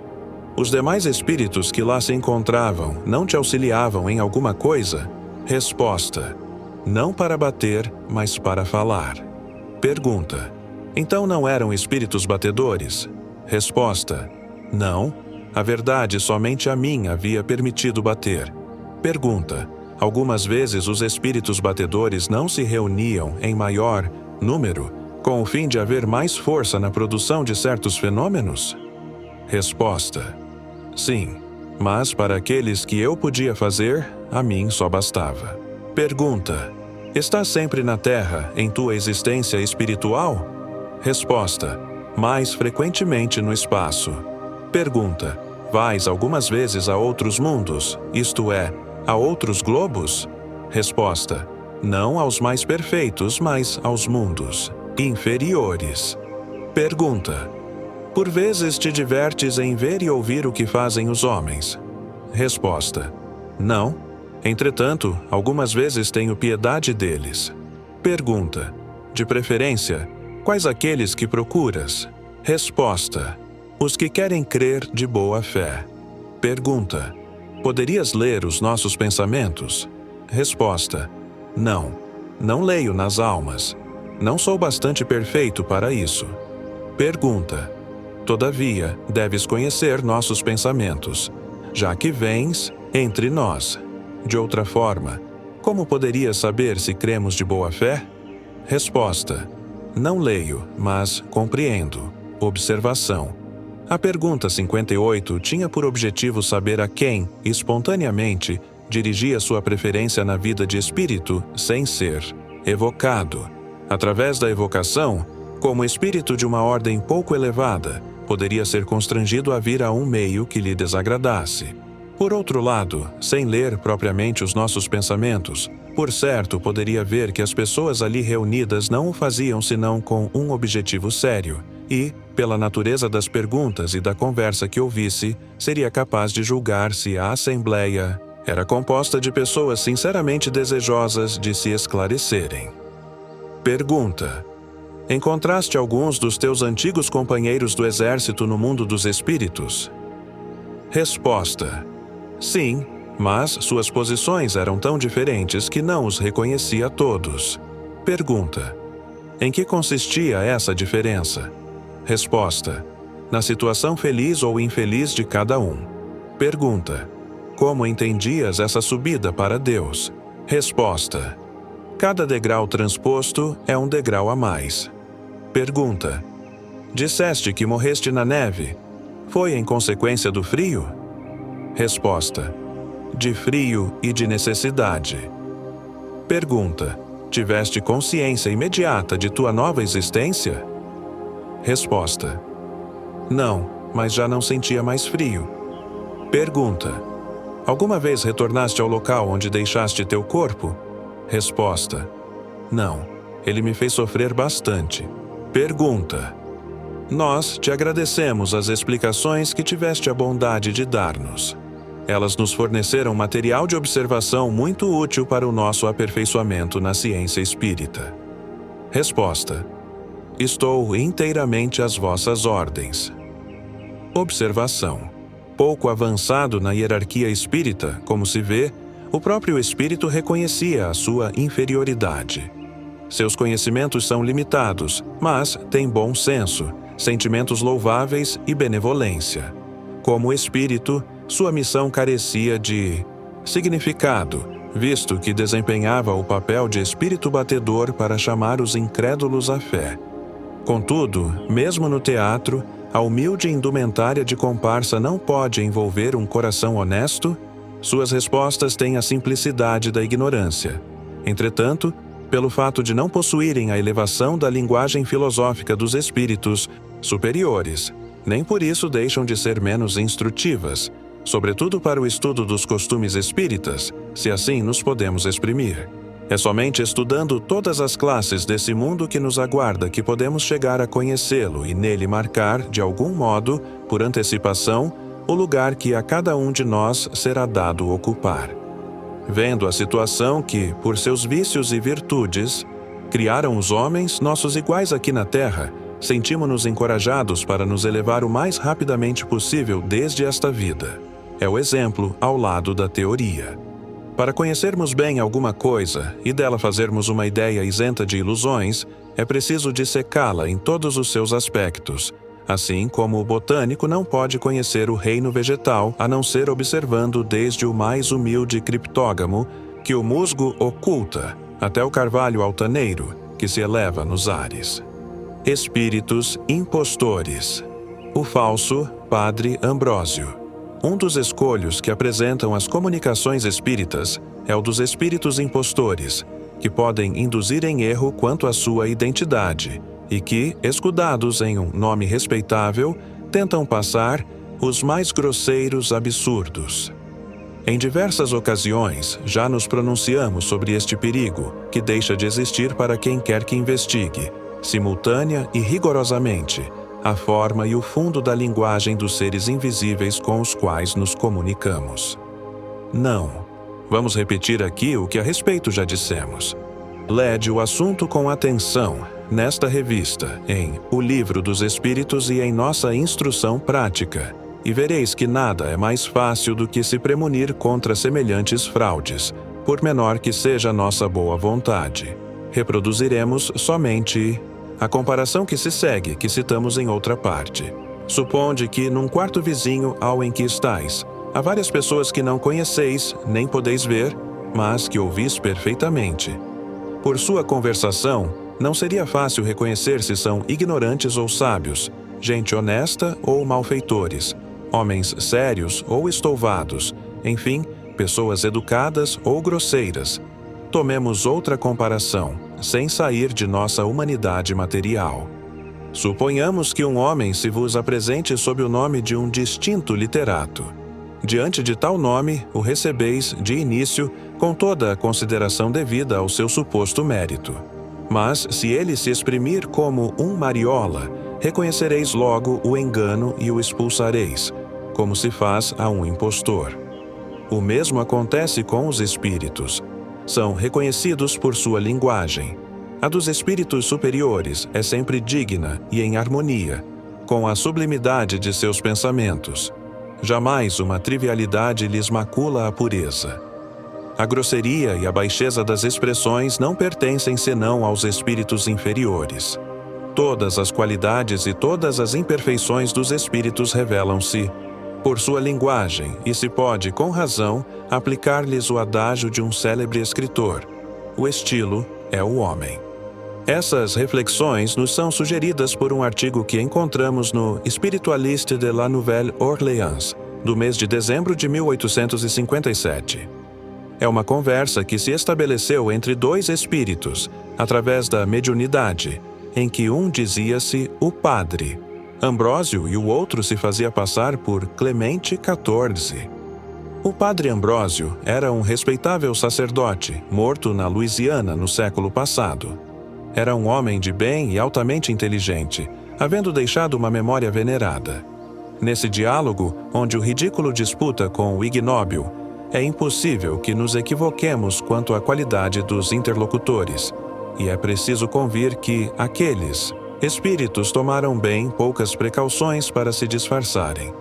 os demais espíritos que lá se encontravam não te auxiliavam em alguma coisa? Resposta: não para bater, mas para falar. Pergunta: então não eram espíritos batedores? Resposta: não, a verdade somente a mim havia permitido bater. Pergunta: algumas vezes os espíritos batedores não se reuniam em maior número, com o fim de haver mais força na produção de certos fenômenos? Resposta: sim, mas para aqueles que eu podia fazer, a mim só bastava. Pergunta: estás sempre na Terra, em tua existência espiritual? Resposta: mais frequentemente no espaço. Pergunta: vais algumas vezes a outros mundos, isto é, a outros globos? Resposta: não aos mais perfeitos, mas aos mundos inferiores. Pergunta: por vezes te divertes em ver e ouvir o que fazem os homens? Resposta: não. Entretanto, algumas vezes tenho piedade deles. Pergunta: de preferência, quais aqueles que procuras? Resposta: os que querem crer de boa fé. Pergunta: poderias ler os nossos pensamentos? Resposta: não, não leio nas almas. Não sou bastante perfeito para isso. Pergunta: todavia, deves conhecer nossos pensamentos, já que vens entre nós. De outra forma, como poderias saber se cremos de boa fé? Resposta: não leio, mas compreendo. Observação: a pergunta 58 tinha por objetivo saber a quem, espontaneamente, dirigia sua preferência na vida de espírito sem ser evocado. Através da evocação, Como espírito de uma ordem pouco elevada, poderia ser constrangido a vir a um meio que lhe desagradasse. Por outro lado, sem ler propriamente os nossos pensamentos, por certo poderia ver que as pessoas ali reunidas não o faziam senão com um objetivo sério, e, pela natureza das perguntas e da conversa que ouvisse, seria capaz de julgar se a assembleia era composta de pessoas sinceramente desejosas de se esclarecerem. Pergunta: encontraste alguns dos teus antigos companheiros do exército no mundo dos espíritos? Resposta: sim, mas suas posições eram tão diferentes que não os reconhecia todos. Pergunta: em que consistia essa diferença? Resposta: na situação feliz ou infeliz de cada um. Pergunta: como entendias essa subida para Deus? Resposta: cada degrau transposto é um degrau a mais. Pergunta: disseste que morreste na neve. Foi em consequência do frio? Resposta: de frio e de necessidade. Pergunta: tiveste consciência imediata de tua nova existência? Resposta: não, mas já não sentia mais frio. Pergunta: alguma vez retornaste ao local onde deixaste teu corpo? Resposta: não, ele me fez sofrer bastante. Pergunta: nós te agradecemos as explicações que tiveste a bondade de dar-nos. Elas nos forneceram material de observação muito útil para o nosso aperfeiçoamento na ciência espírita. Resposta: estou inteiramente às vossas ordens. Observação: pouco avançado na hierarquia espírita, como se vê, o próprio espírito reconhecia a sua inferioridade. Seus conhecimentos são limitados, mas tem bom senso, sentimentos louváveis e benevolência. Como espírito, sua missão carecia de significado, visto que desempenhava o papel de espírito batedor para chamar os incrédulos à fé. Contudo, mesmo no teatro, a humilde indumentária de comparsa não pode envolver um coração honesto? Suas respostas têm a simplicidade da ignorância. Entretanto, pelo fato de não possuírem a elevação da linguagem filosófica dos espíritos superiores, nem por isso deixam de ser menos instrutivas, sobretudo para o estudo dos costumes espíritas, se assim nos podemos exprimir. É somente estudando todas as classes desse mundo que nos aguarda que podemos chegar a conhecê-lo e nele marcar, de algum modo, por antecipação, o lugar que a cada um de nós será dado ocupar. Vendo a situação que, por seus vícios e virtudes, criaram os homens, nossos iguais aqui na Terra, sentimos-nos encorajados para nos elevar o mais rapidamente possível desde esta vida. É o exemplo ao lado da teoria. Para conhecermos bem alguma coisa e dela fazermos uma ideia isenta de ilusões, é preciso dissecá-la em todos os seus aspectos, assim como o botânico não pode conhecer o reino vegetal a não ser observando desde o mais humilde criptógamo que o musgo oculta até o carvalho altaneiro que se eleva nos ares. Espíritos impostores. O falso Padre Ambrósio. Um dos escolhos que apresentam as comunicações espíritas é o dos espíritos impostores, que podem induzir em erro quanto à sua identidade e que, escudados em um nome respeitável, tentam passar os mais grosseiros absurdos. Em diversas ocasiões, já nos pronunciamos sobre este perigo, que deixa de existir para quem quer que investigue, simultânea e rigorosamente, a forma e o fundo da linguagem dos seres invisíveis com os quais nos comunicamos. Não. Vamos repetir aqui o que a respeito já dissemos. Lede o assunto com atenção nesta revista, em O Livro dos Espíritos e em nossa instrução prática, e vereis que nada é mais fácil do que se premunir contra semelhantes fraudes, por menor que seja a nossa boa vontade. Reproduziremos somente a comparação que se segue, que citamos em outra parte. Suponde que, num quarto vizinho ao em que estais, há várias pessoas que não conheceis, nem podeis ver, mas que ouvis perfeitamente. Por sua conversação, não seria fácil reconhecer se são ignorantes ou sábios, gente honesta ou malfeitores, homens sérios ou estouvados, enfim, pessoas educadas ou grosseiras. Tomemos outra comparação, sem sair de nossa humanidade material. Suponhamos que um homem se vos apresente sob o nome de um distinto literato. Diante de tal nome, o recebeis, de início, com toda a consideração devida ao seu suposto mérito. Mas, se ele se exprimir como um mariola, reconhecereis logo o engano e o expulsareis, como se faz a um impostor. O mesmo acontece com os espíritos. São reconhecidos por sua linguagem. A dos espíritos superiores é sempre digna e em harmonia, com a sublimidade de seus pensamentos. Jamais uma trivialidade lhes macula a pureza. A grosseria e a baixeza das expressões não pertencem senão aos espíritos inferiores. Todas as qualidades e todas as imperfeições dos espíritos revelam-se por sua linguagem e se pode, com razão, aplicar-lhes o adágio de um célebre escritor: o estilo é o homem. Essas reflexões nos são sugeridas por um artigo que encontramos no Spiritualiste de la Nouvelle Orléans, do mês de dezembro de 1857. É uma conversa que se estabeleceu entre dois espíritos, através da mediunidade, em que um dizia-se o padre Ambrósio e o outro se fazia passar por Clemente XIV. O padre Ambrósio era um respeitável sacerdote, morto na Louisiana no século passado. Era um homem de bem e altamente inteligente, havendo deixado uma memória venerada. Nesse diálogo, onde o ridículo disputa com o ignóbil, é impossível que nos equivoquemos quanto à qualidade dos interlocutores, e é preciso convir que aqueles espíritos tomaram bem poucas precauções para se disfarçarem.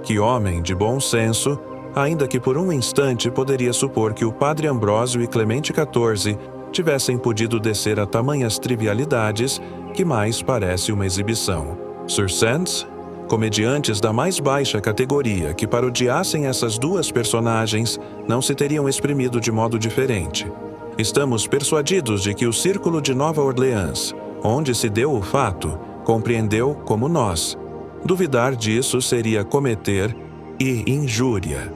Que homem de bom senso, ainda que por um instante poderia supor que o padre Ambrósio e Clemente XIV tivessem podido descer a tamanhas trivialidades que mais parece uma exibição. Circenses, comediantes da mais baixa categoria que parodiassem essas duas personagens, não se teriam exprimido de modo diferente. Estamos persuadidos de que o Círculo de Nova Orleans, onde se deu o fato, compreendeu como nós. Duvidar disso seria cometer injúria.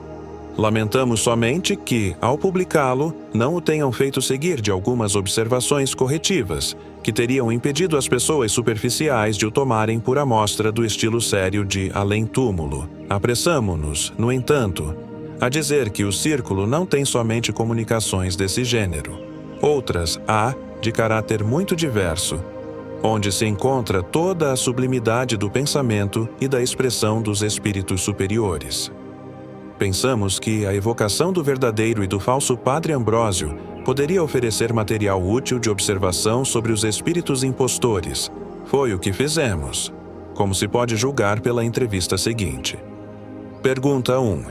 Lamentamos somente que, ao publicá-lo, não o tenham feito seguir de algumas observações corretivas, que teriam impedido as pessoas superficiais de o tomarem por amostra do estilo sério de além-túmulo. Apressamo-nos, no entanto, a dizer que o Círculo não tem somente comunicações desse gênero. Outras há, de caráter muito diverso, onde se encontra toda a sublimidade do pensamento e da expressão dos espíritos superiores. Pensamos que a evocação do verdadeiro e do falso padre Ambrósio poderia oferecer material útil de observação sobre os espíritos impostores. Foi o que fizemos, como se pode julgar pela entrevista seguinte. Pergunta 1.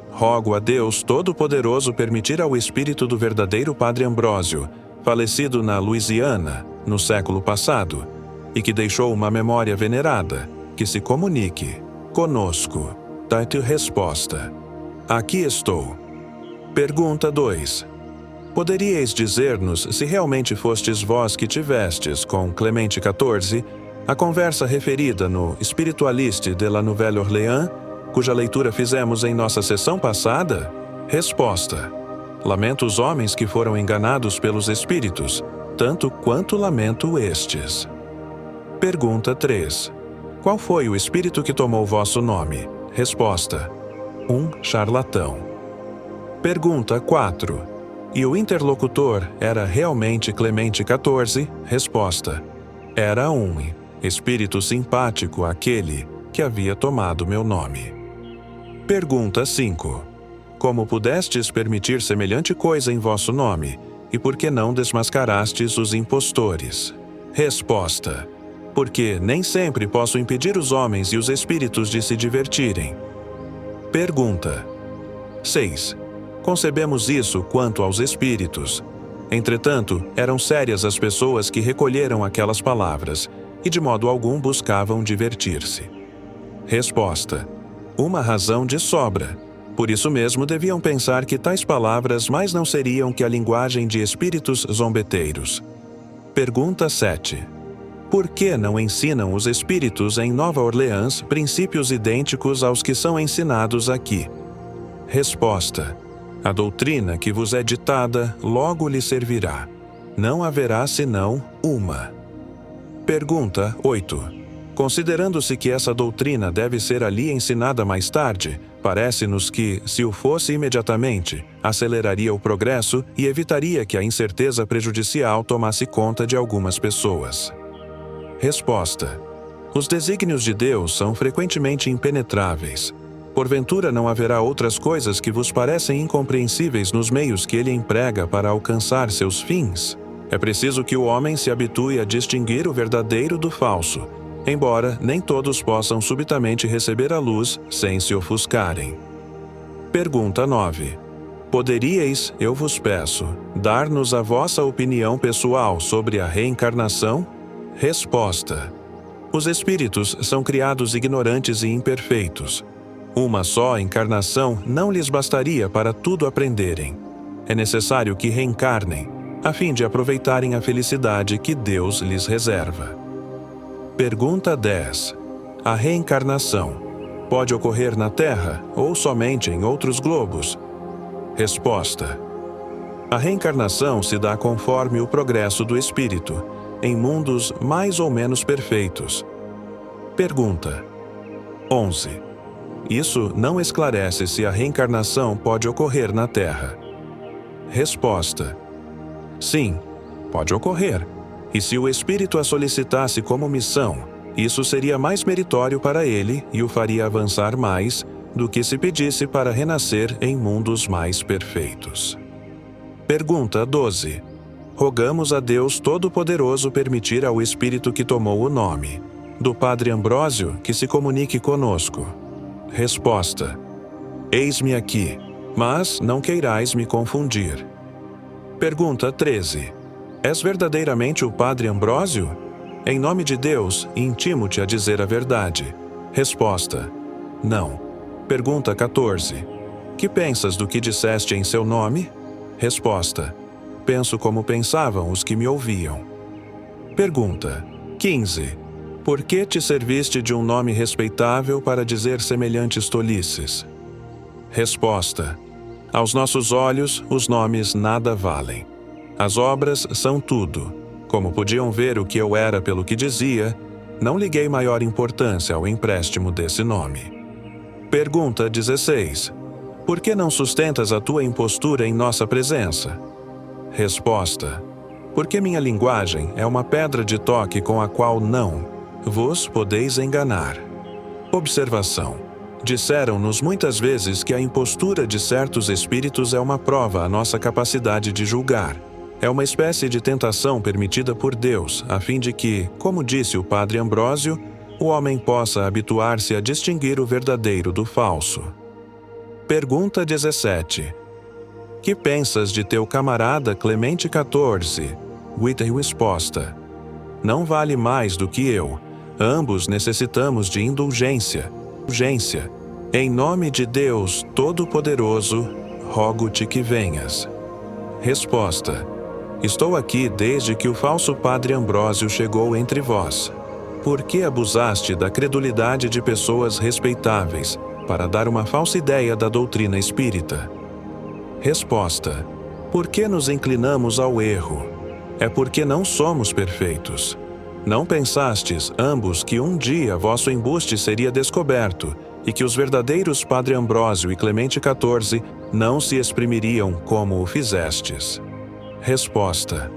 Rogo a Deus Todo-Poderoso permitir ao espírito do verdadeiro padre Ambrósio, falecido na Louisiana, no século passado, e que deixou uma memória venerada, que se comunique conosco. Dá-te resposta. Aqui estou. Pergunta 2. Poderíeis dizer-nos se realmente fostes vós que tivestes com Clemente XIV a conversa referida no Spiritualiste de la Nouvelle Orléans, cuja leitura fizemos em nossa sessão passada? Resposta. Lamento os homens que foram enganados pelos espíritos, tanto quanto lamento estes. Pergunta 3. Qual foi o espírito que tomou vosso nome? Resposta. Um charlatão. Pergunta 4. E o interlocutor era realmente Clemente XIV? Resposta. Era um espírito simpático aquele que havia tomado meu nome. Pergunta 5. Como pudestes permitir semelhante coisa em vosso nome, e por que não desmascarastes os impostores? Resposta. Porque nem sempre posso impedir os homens e os espíritos de se divertirem. Pergunta 6. Concebemos isso quanto aos espíritos. Entretanto, eram sérias as pessoas que recolheram aquelas palavras e de modo algum buscavam divertir-se. Resposta. Uma razão de sobra. Por isso mesmo deviam pensar que tais palavras mais não seriam que a linguagem de espíritos zombeteiros. Pergunta 7. Por que não ensinam os espíritos em Nova Orleans princípios idênticos aos que são ensinados aqui? Resposta. A doutrina que vos é ditada logo lhe servirá. Não haverá senão uma. Pergunta 8. Considerando-se que essa doutrina deve ser ali ensinada mais tarde, parece-nos que, se o fosse imediatamente, aceleraria o progresso e evitaria que a incerteza prejudicial tomasse conta de algumas pessoas. Resposta: os desígnios de Deus são frequentemente impenetráveis. Porventura não haverá outras coisas que vos parecem incompreensíveis nos meios que ele emprega para alcançar seus fins? É preciso que o homem se habitue a distinguir o verdadeiro do falso, embora nem todos possam subitamente receber a luz sem se ofuscarem. Pergunta 9. Poderíeis, eu vos peço, dar-nos a vossa opinião pessoal sobre a reencarnação? Resposta: os espíritos são criados ignorantes e imperfeitos. Uma só encarnação não lhes bastaria para tudo aprenderem. É necessário que reencarnem, a fim de aproveitarem a felicidade que Deus lhes reserva. Pergunta 10. A reencarnação pode ocorrer na Terra ou somente em outros globos? Resposta: a reencarnação se dá conforme o progresso do espírito, em mundos mais ou menos perfeitos. Pergunta 11. Isso não esclarece se a reencarnação pode ocorrer na Terra. Resposta: sim, pode ocorrer. E se o espírito a solicitasse como missão, isso seria mais meritório para ele e o faria avançar mais do que se pedisse para renascer em mundos mais perfeitos. Pergunta 12. Rogamos a Deus Todo-Poderoso permitir ao espírito que tomou o nome do Padre Ambrósio que se comunique conosco. Resposta: eis-me aqui, mas não queirais me confundir. Pergunta 13. És verdadeiramente o Padre Ambrósio? Em nome de Deus, intimo-te a dizer a verdade. Resposta: não. Pergunta 14. Que pensas do que disseste em seu nome? Resposta: penso como pensavam os que me ouviam. Pergunta 15. Por que te serviste de um nome respeitável para dizer semelhantes tolices? Resposta: aos nossos olhos, os nomes nada valem. As obras são tudo. Como podiam ver o que eu era pelo que dizia, não liguei maior importância ao empréstimo desse nome. Pergunta 16. Por que não sustentas a tua impostura em nossa presença? Resposta: porque minha linguagem é uma pedra de toque com a qual não vos podeis enganar. Observação: disseram-nos muitas vezes que a impostura de certos espíritos é uma prova à nossa capacidade de julgar. É uma espécie de tentação permitida por Deus, a fim de que, como disse o Padre Ambrósio, o homem possa habituar-se a distinguir o verdadeiro do falso. Pergunta 17. Que pensas de teu camarada Clemente XIV? Resposta: não vale mais do que eu. Ambos necessitamos de indulgência. Em nome de Deus Todo-Poderoso, rogo-te que venhas. Resposta: estou aqui desde que o falso Padre Ambrósio chegou entre vós. Por que abusaste da credulidade de pessoas respeitáveis para dar uma falsa ideia da doutrina espírita? Resposta: por que nos inclinamos ao erro? É porque não somos perfeitos. Não pensastes, ambos, que um dia vosso embuste seria descoberto e que os verdadeiros Padre Ambrósio e Clemente XIV não se exprimiriam como o fizestes? Resposta: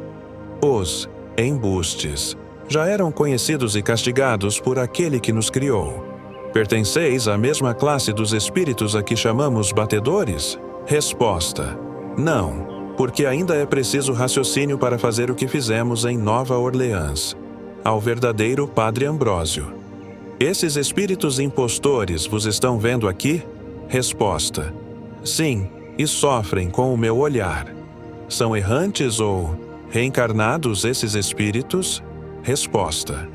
os embustes já eram conhecidos e castigados por aquele que nos criou. Pertenceis à mesma classe dos espíritos a que chamamos batedores? Resposta: não, porque ainda é preciso raciocínio para fazer o que fizemos em Nova Orleans, ao verdadeiro Padre Ambrósio. Esses espíritos impostores vos estão vendo aqui? Resposta: sim, e sofrem com o meu olhar. São errantes ou reencarnados esses espíritos? Resposta: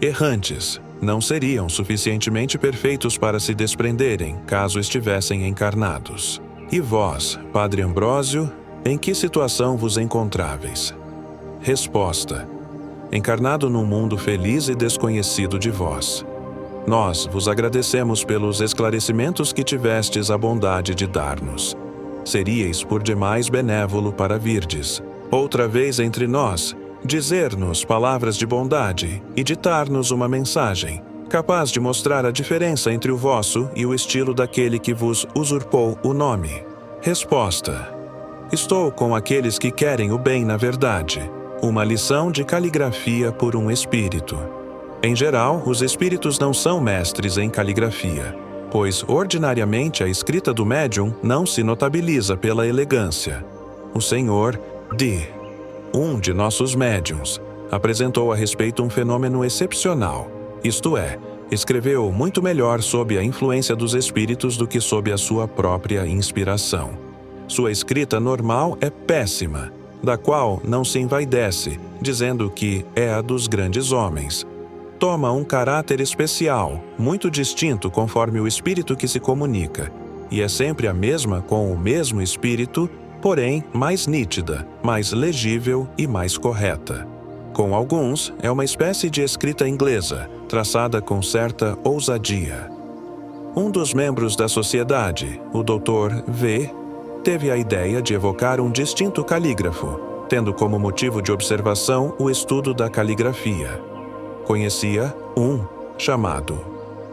errantes. Não seriam suficientemente perfeitos para se desprenderem, caso estivessem encarnados. E vós, Padre Ambrósio, em que situação vos encontráveis? Resposta: encarnado num mundo feliz e desconhecido de vós. Nós vos agradecemos pelos esclarecimentos que tivestes a bondade de dar-nos. Seríeis por demais benévolo para virdes outra vez entre nós, dizer-nos palavras de bondade e ditar-nos uma mensagem, capaz de mostrar a diferença entre o vosso e o estilo daquele que vos usurpou o nome. Resposta: estou com aqueles que querem o bem na verdade. Uma lição de caligrafia por um espírito. Em geral, os espíritos não são mestres em caligrafia, pois ordinariamente a escrita do médium não se notabiliza pela elegância. O Sr. D., um de nossos médiuns, apresentou a respeito um fenômeno excepcional, isto é, escreveu muito melhor sob a influência dos espíritos do que sob a sua própria inspiração. Sua escrita normal é péssima, da qual não se envaidece, dizendo que é a dos grandes homens. Toma um caráter especial, muito distinto conforme o espírito que se comunica, e é sempre a mesma com o mesmo espírito, porém mais nítida, mais legível e mais correta. Com alguns, é uma espécie de escrita inglesa, traçada com certa ousadia. Um dos membros da sociedade, o Dr. V., teve a ideia de evocar um distinto calígrafo, tendo como motivo de observação o estudo da caligrafia. Conhecia um chamado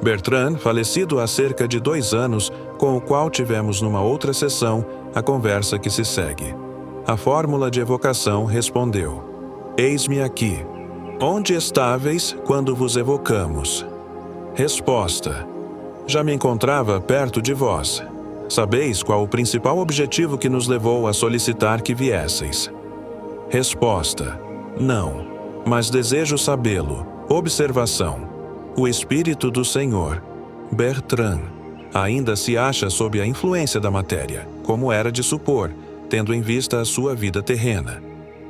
Bertrand, falecido há cerca de 2 anos, com o qual tivemos numa outra sessão a conversa que se segue. A fórmula de evocação respondeu: eis-me aqui. Onde estáveis quando vos evocamos? Resposta: já me encontrava perto de vós. Sabeis qual o principal objetivo que nos levou a solicitar que viesseis? Resposta: não, mas desejo sabê-lo. Observação: o Espírito do Senhor, Bertrand, ainda se acha sob a influência da matéria, como era de supor, tendo em vista a sua vida terrena.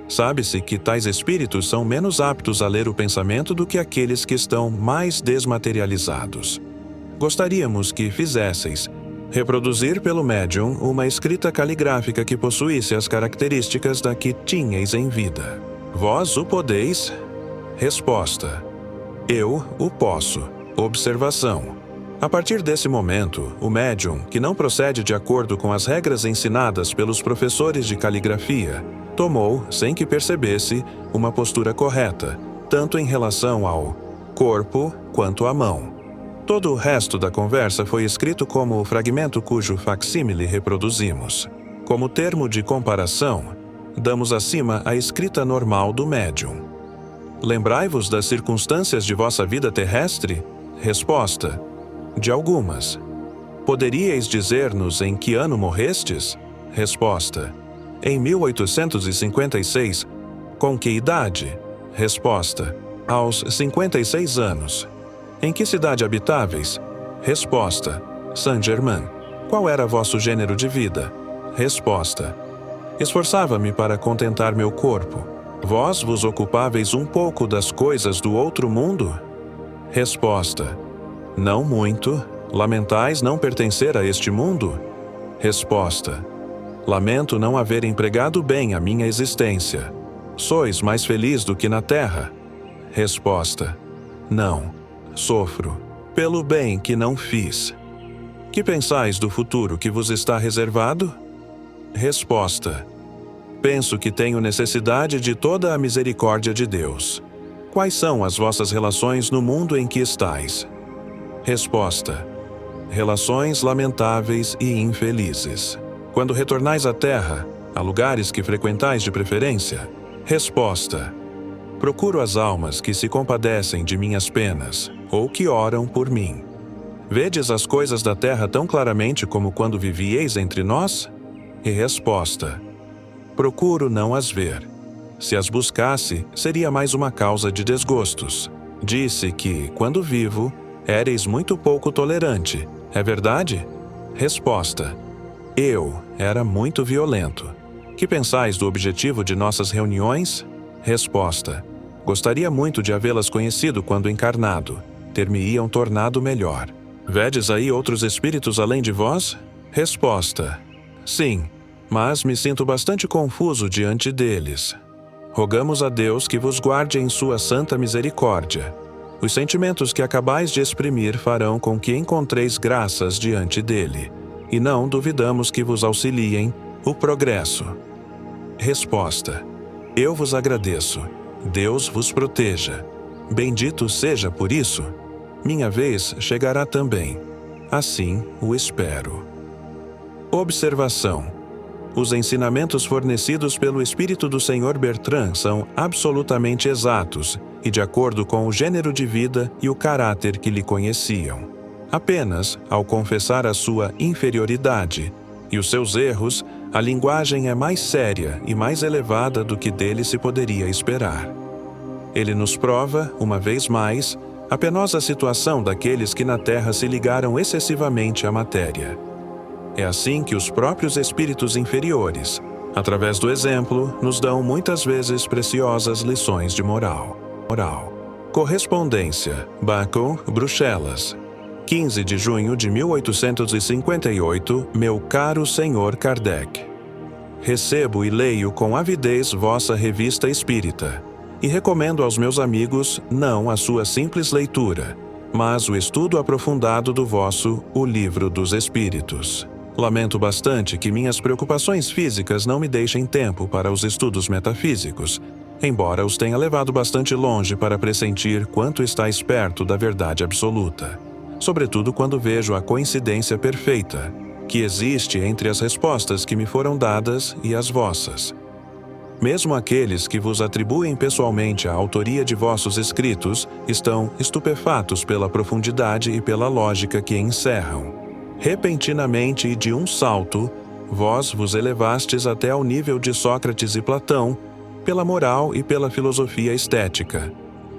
Sabe-se que tais espíritos são menos aptos a ler o pensamento do que aqueles que estão mais desmaterializados. Gostaríamos que fizesseis reproduzir pelo médium uma escrita caligráfica que possuísse as características da que tinhais em vida. Vós o podeis? Resposta: eu o posso. Observação: a partir desse momento, o médium, que não procede de acordo com as regras ensinadas pelos professores de caligrafia, tomou, sem que percebesse, uma postura correta, tanto em relação ao corpo quanto à mão. Todo o resto da conversa foi escrito como o fragmento cujo facsímile reproduzimos. Como termo de comparação, damos acima a escrita normal do médium. Lembrai-vos das circunstâncias de vossa vida terrestre? Resposta: de algumas. Poderíeis dizer-nos em que ano morrestes? Resposta: em 1856. Com que idade? Resposta: aos 56 anos. Em que cidade habitáveis? Resposta: Saint-Germain. Qual era vosso gênero de vida? Resposta: esforçava-me para contentar meu corpo. Vós vos ocupáveis um pouco das coisas do outro mundo? Resposta: não muito. Lamentais não pertencer a este mundo? Resposta: lamento não haver empregado bem a minha existência. Sois mais feliz do que na terra? Resposta: não. Sofro pelo bem que não fiz. Que pensais do futuro que vos está reservado? Resposta: penso que tenho necessidade de toda a misericórdia de Deus. Quais são as vossas relações no mundo em que estais? Resposta: relações lamentáveis e infelizes. Quando retornais à terra, há lugares que frequentais de preferência? Resposta: procuro as almas que se compadecem de minhas penas, ou que oram por mim. Vedes as coisas da terra tão claramente como quando vivieis entre nós? E resposta: procuro não as ver. Se as buscasse, seria mais uma causa de desgostos. Disse que, quando vivo, éreis muito pouco tolerante. É verdade? Resposta: eu era muito violento. Que pensais do objetivo de nossas reuniões? Resposta: gostaria muito de havê-las conhecido quando encarnado. Ter-me-iam tornado melhor. Vedes aí outros espíritos além de vós? Resposta: sim, mas me sinto bastante confuso diante deles. Rogamos a Deus que vos guarde em sua santa misericórdia. Os sentimentos que acabais de exprimir farão com que encontreis graças diante dele, e não duvidamos que vos auxiliem o progresso. Resposta: eu vos agradeço. Deus vos proteja. Bendito seja por isso. Minha vez chegará também. Assim o espero. Observação: os ensinamentos fornecidos pelo Espírito do Sr. Bertrand são absolutamente exatos e de acordo com o gênero de vida e o caráter que lhe conheciam. Apenas, ao confessar a sua inferioridade e os seus erros, a linguagem é mais séria e mais elevada do que dele se poderia esperar. Ele nos prova, uma vez mais, a penosa situação daqueles que na Terra se ligaram excessivamente à matéria. É assim que os próprios espíritos inferiores, através do exemplo, nos dão muitas vezes preciosas lições de moral. Correspondência: Bacon, Bruxelas, 15 de junho de 1858, meu caro Sr. Kardec. Recebo e leio com avidez vossa revista espírita, e recomendo aos meus amigos não a sua simples leitura, mas o estudo aprofundado do vosso O Livro dos Espíritos. Lamento bastante que minhas preocupações físicas não me deixem tempo para os estudos metafísicos, embora os tenha levado bastante longe para pressentir quanto estáis perto da verdade absoluta, sobretudo quando vejo a coincidência perfeita que existe entre as respostas que me foram dadas e as vossas. Mesmo aqueles que vos atribuem pessoalmente a autoria de vossos escritos estão estupefatos pela profundidade e pela lógica que encerram. Repentinamente e de um salto, vós vos elevastes até ao nível de Sócrates e Platão, pela moral e pela filosofia estética.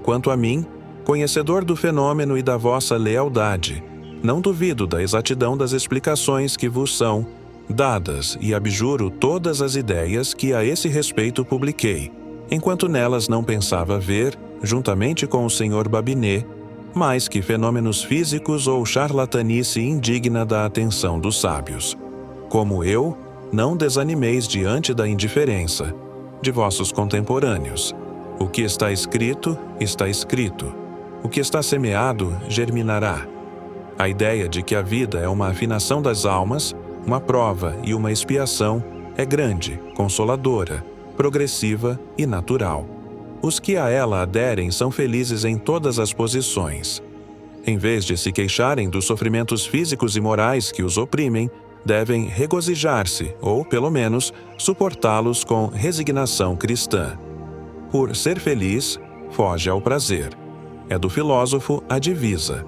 Quanto a mim, conhecedor do fenômeno e da vossa lealdade, não duvido da exatidão das explicações que vos são dadas e abjuro todas as ideias que a esse respeito publiquei, enquanto nelas não pensava ver, juntamente com o Sr. Babinet, mais que fenômenos físicos ou charlatanice indigna da atenção dos sábios. Como eu, não desanimeis diante da indiferença de vossos contemporâneos. O que está escrito, está escrito. O que está semeado, germinará. A ideia de que a vida é uma afinação das almas, uma prova e uma expiação, é grande, consoladora, progressiva e natural. Os que a ela aderem são felizes em todas as posições. Em vez de se queixarem dos sofrimentos físicos e morais que os oprimem, devem regozijar-se, ou, pelo menos, suportá-los com resignação cristã. Por ser feliz, foge ao prazer. É do filósofo a divisa.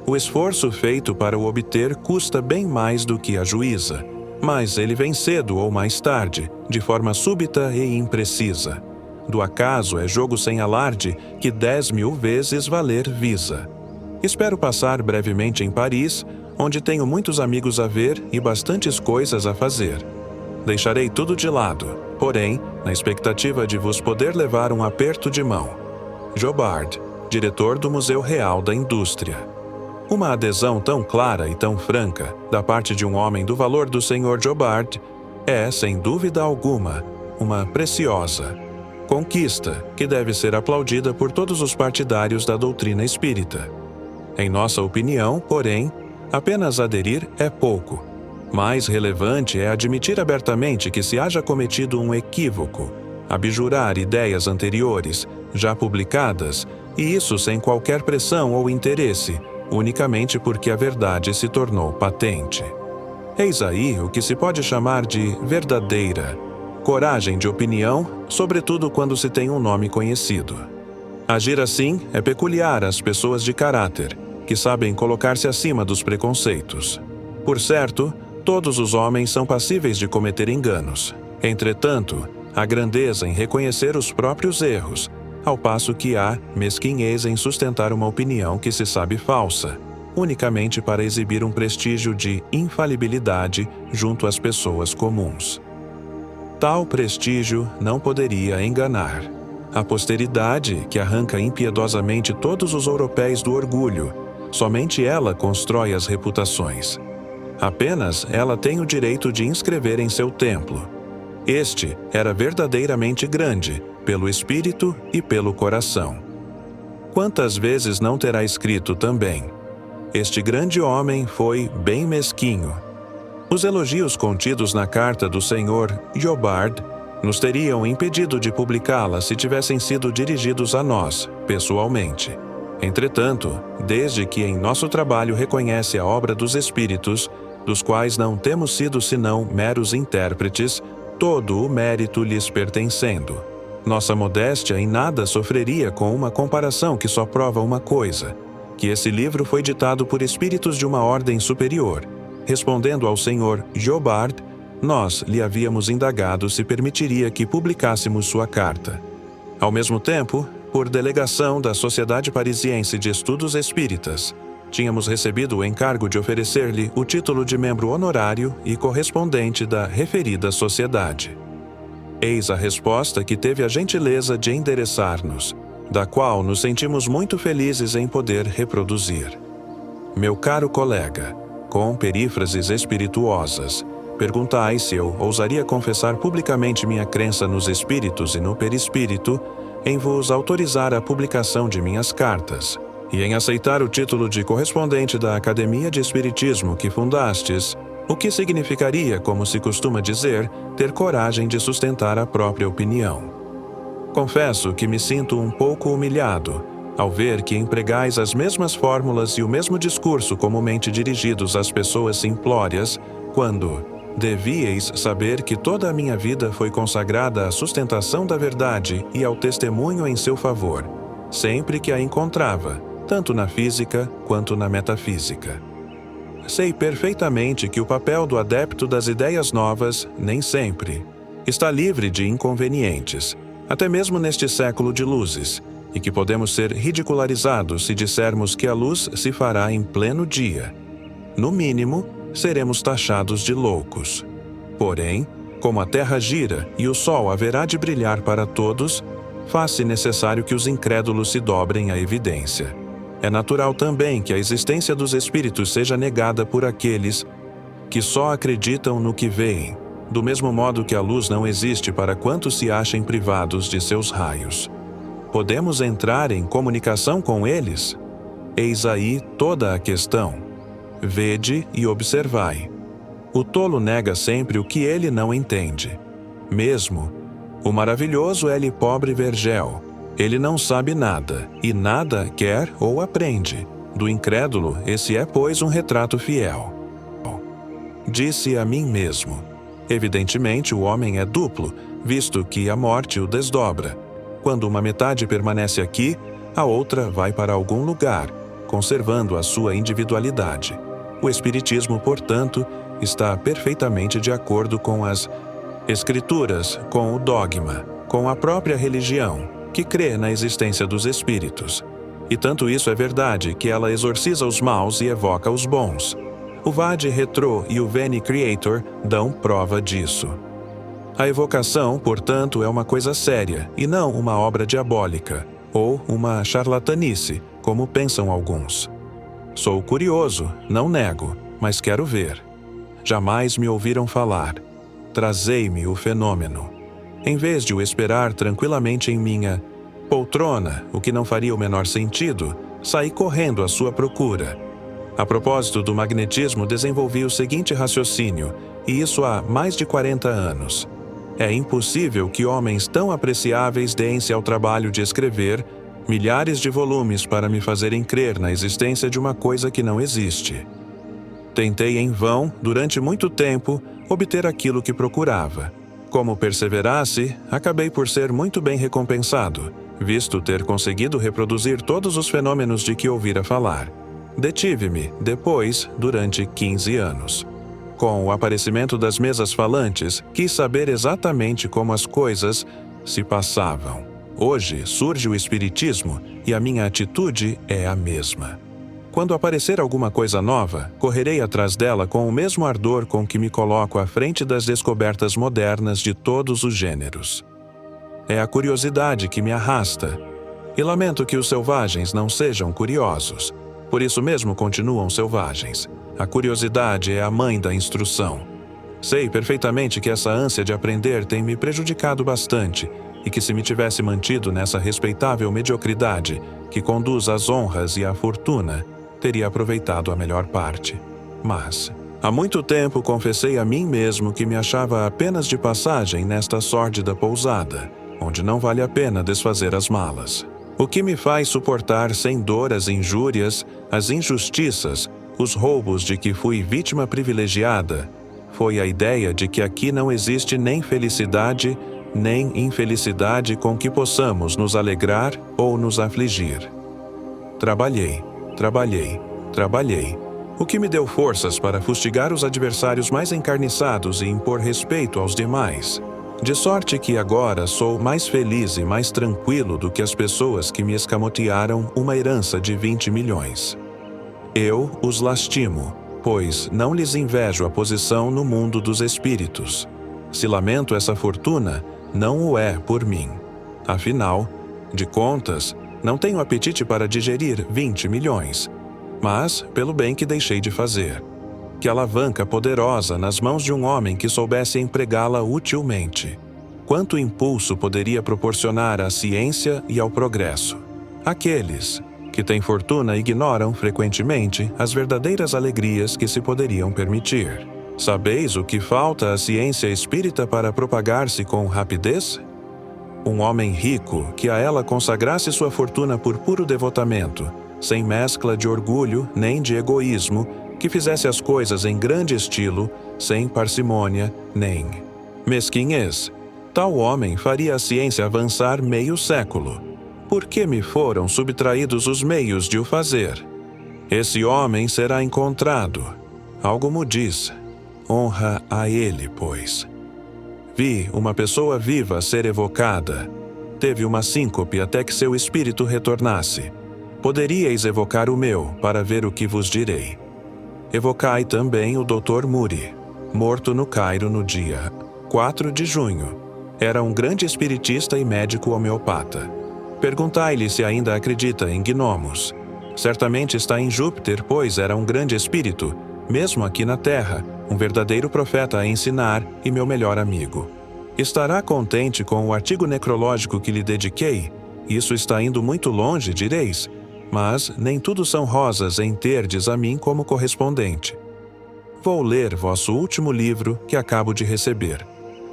O esforço feito para o obter custa bem mais do que a juíza, mas ele vem cedo ou mais tarde, de forma súbita e imprecisa. Do acaso é jogo sem alarde que 10.000 vezes valer visa. Espero passar brevemente em Paris, onde tenho muitos amigos a ver e bastantes coisas a fazer. Deixarei tudo de lado, porém, na expectativa de vos poder levar um aperto de mão. Jobard, diretor do Museu Real da Indústria. Uma adesão tão clara e tão franca, da parte de um homem do valor do Sr. Jobard, é, sem dúvida alguma, uma preciosa conquista que deve ser aplaudida por todos os partidários da doutrina espírita. Em nossa opinião, porém, apenas aderir é pouco. Mais relevante é admitir abertamente que se haja cometido um equívoco, abjurar ideias anteriores, já publicadas, e isso sem qualquer pressão ou interesse, unicamente porque a verdade se tornou patente. Eis aí o que se pode chamar de verdadeira coragem de opinião, sobretudo quando se tem um nome conhecido. Agir assim é peculiar às pessoas de caráter, que sabem colocar-se acima dos preconceitos. Por certo, todos os homens são passíveis de cometer enganos. Entretanto, há grandeza em reconhecer os próprios erros, ao passo que há mesquinhez em sustentar uma opinião que se sabe falsa, unicamente para exibir um prestígio de infalibilidade junto às pessoas comuns. Tal prestígio não poderia enganar. A posteridade, que arranca impiedosamente todos os ouropéis do orgulho, somente ela constrói as reputações. Apenas ela tem o direito de inscrever em seu templo. Este era verdadeiramente grande, pelo espírito e pelo coração. Quantas vezes não terá escrito também: este grande homem foi bem mesquinho. Os elogios contidos na carta do Sr. Jobard Nos teriam impedido de publicá-la se tivessem sido dirigidos a nós, pessoalmente. Entretanto, desde que em nosso trabalho reconhece a obra dos Espíritos, dos quais não temos sido senão meros intérpretes, todo o mérito lhes pertencendo. Nossa modéstia em nada sofreria com uma comparação que só prova uma coisa, que esse livro foi ditado por espíritos de uma ordem superior. Respondendo ao Sr. Jobard, nós lhe havíamos indagado se permitiria que publicássemos sua carta. Ao mesmo tempo, por delegação da Sociedade Parisiense de Estudos Espíritas, tínhamos recebido o encargo de oferecer-lhe o título de membro honorário e correspondente da referida sociedade. Eis a resposta que teve a gentileza de endereçar-nos, da qual nos sentimos muito felizes em poder reproduzir. Meu caro colega, com perífrases espirituosas, perguntai se eu ousaria confessar publicamente minha crença nos espíritos e no perispírito, em vos autorizar a publicação de minhas cartas, e em aceitar o título de correspondente da Academia de Espiritismo que fundastes, o que significaria, como se costuma dizer, ter coragem de sustentar a própria opinião. Confesso que me sinto um pouco humilhado ao ver que empregais as mesmas fórmulas e o mesmo discurso comumente dirigidos às pessoas simplórias, quando devíeis saber que toda a minha vida foi consagrada à sustentação da verdade e ao testemunho em seu favor, sempre que a encontrava, tanto na física quanto na metafísica. Sei perfeitamente que o papel do adepto das ideias novas, nem sempre, está livre de inconvenientes, até mesmo neste século de luzes, e que podemos ser ridicularizados se dissermos que a luz se fará em pleno dia. No mínimo, seremos taxados de loucos. Porém, como a terra gira e o sol haverá de brilhar para todos, faz-se necessário que os incrédulos se dobrem à evidência. É natural também que a existência dos espíritos seja negada por aqueles que só acreditam no que veem, do mesmo modo que a luz não existe para quantos se achem privados de seus raios. Podemos entrar em comunicação com eles? Eis aí toda a questão. Vede e observai. O tolo nega sempre o que ele não entende. Mesmo o maravilhoso é-lhe pobre vergel. Ele não sabe nada, e nada quer ou aprende. Do incrédulo, esse é, pois, um retrato fiel. Disse a mim mesmo. Evidentemente, o homem é duplo, visto que a morte o desdobra. Quando uma metade permanece aqui, a outra vai para algum lugar, conservando a sua individualidade. O Espiritismo, portanto, está perfeitamente de acordo com as Escrituras, com o dogma, com a própria religião, que crê na existência dos espíritos. E tanto isso é verdade que ela exorciza os maus e evoca os bons. O Vade Retro e o Veni Creator dão prova disso. A evocação, portanto, é uma coisa séria e não uma obra diabólica, ou uma charlatanice, como pensam alguns. Sou curioso, não nego, mas quero ver. Jamais me ouviram falar. Trazei-me o fenômeno. Em vez de o esperar tranquilamente em minha poltrona, o que não faria o menor sentido, saí correndo à sua procura. A propósito do magnetismo, desenvolvi o seguinte raciocínio, e isso há mais de 40 anos. É impossível que homens tão apreciáveis deem-se ao trabalho de escrever milhares de volumes para me fazerem crer na existência de uma coisa que não existe. Tentei em vão, durante muito tempo, obter aquilo que procurava. Como perseverasse, acabei por ser muito bem recompensado, visto ter conseguido reproduzir todos os fenômenos de que ouvira falar. Detive-me, depois, durante 15 anos. Com o aparecimento das mesas falantes, quis saber exatamente como as coisas se passavam. Hoje surge o Espiritismo e a minha atitude é a mesma. Quando aparecer alguma coisa nova, correrei atrás dela com o mesmo ardor com que me coloco à frente das descobertas modernas de todos os gêneros. É a curiosidade que me arrasta, e lamento que os selvagens não sejam curiosos. Por isso mesmo continuam selvagens. A curiosidade é a mãe da instrução. Sei perfeitamente que essa ânsia de aprender tem me prejudicado bastante, e que se me tivesse mantido nessa respeitável mediocridade que conduz às honras e à fortuna, teria aproveitado a melhor parte. Mas, Há muito tempo confessei a mim mesmo que me achava apenas de passagem nesta sórdida pousada, onde não vale a pena desfazer as malas. O que me faz suportar sem dor as injúrias, as injustiças, os roubos de que fui vítima privilegiada, foi a ideia de que aqui não existe nem felicidade, nem infelicidade com que possamos nos alegrar ou nos afligir. Trabalhei, o que me deu forças para fustigar os adversários mais encarniçados e impor respeito aos demais. De sorte que agora sou mais feliz e mais tranquilo do que as pessoas que me escamotearam uma herança de 20 milhões. Eu os lastimo, pois não lhes invejo a posição no mundo dos espíritos. Se lamento essa fortuna, não o é por mim. Afinal, de contas, não tenho apetite para digerir 20 milhões, mas pelo bem que deixei de fazer. Que alavanca poderosa nas mãos de um homem que soubesse empregá-la utilmente. Quanto impulso poderia proporcionar à ciência e ao progresso. Aqueles que têm fortuna ignoram frequentemente as verdadeiras alegrias que se poderiam permitir. Sabeis o que falta à ciência espírita para propagar-se com rapidez? Um homem rico que a ela consagrasse sua fortuna por puro devotamento, sem mescla de orgulho nem de egoísmo, que fizesse as coisas em grande estilo, sem parcimônia nem mesquinhez. Tal homem faria a ciência avançar meio século. Por que me foram subtraídos os meios de o fazer? Esse homem será encontrado. Algo me diz. Honra a ele, pois. Vi uma pessoa viva ser evocada. Teve uma síncope até que seu espírito retornasse. Poderíeis evocar o meu, para ver o que vos direi. Evocai também o Dr. Muri, morto no Cairo no dia 4 de junho. Era um grande espiritista e médico homeopata. Perguntai-lhe se ainda acredita em gnomos. Certamente está em Júpiter, pois era um grande espírito, mesmo aqui na Terra, um verdadeiro profeta a ensinar e meu melhor amigo. Estará contente com o artigo necrológico que lhe dediquei? Isso está indo muito longe, direis, mas nem tudo são rosas em terdes a mim como correspondente. Vou ler vosso último livro que acabo de receber.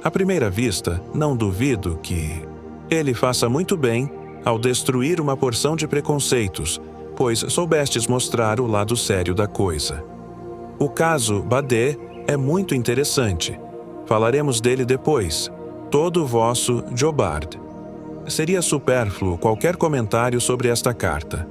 À primeira vista, não duvido que ele faça muito bem ao destruir uma porção de preconceitos, pois soubestes mostrar o lado sério da coisa. O caso Badé é muito interessante. Falaremos dele depois. Todo vosso Jobard. Seria supérfluo qualquer comentário sobre esta carta.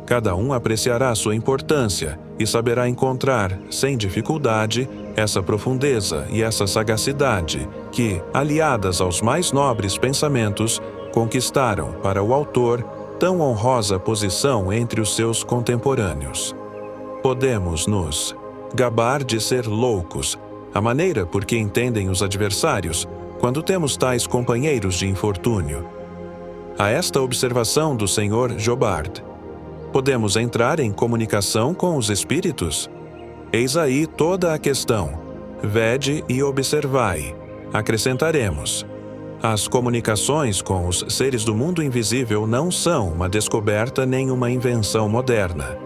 Cada um apreciará sua importância e saberá encontrar, sem dificuldade, essa profundeza e essa sagacidade que, aliadas aos mais nobres pensamentos, conquistaram para o autor tão honrosa posição entre os seus contemporâneos. Podemos nos gabar de ser loucos, a maneira por que entendem os adversários, quando temos tais companheiros de infortúnio. A esta observação do Sr. Jobard, podemos entrar em comunicação com os espíritos? Eis aí toda a questão. Vede e observai. Acrescentaremos. As comunicações com os seres do mundo invisível não são uma descoberta nem uma invenção moderna.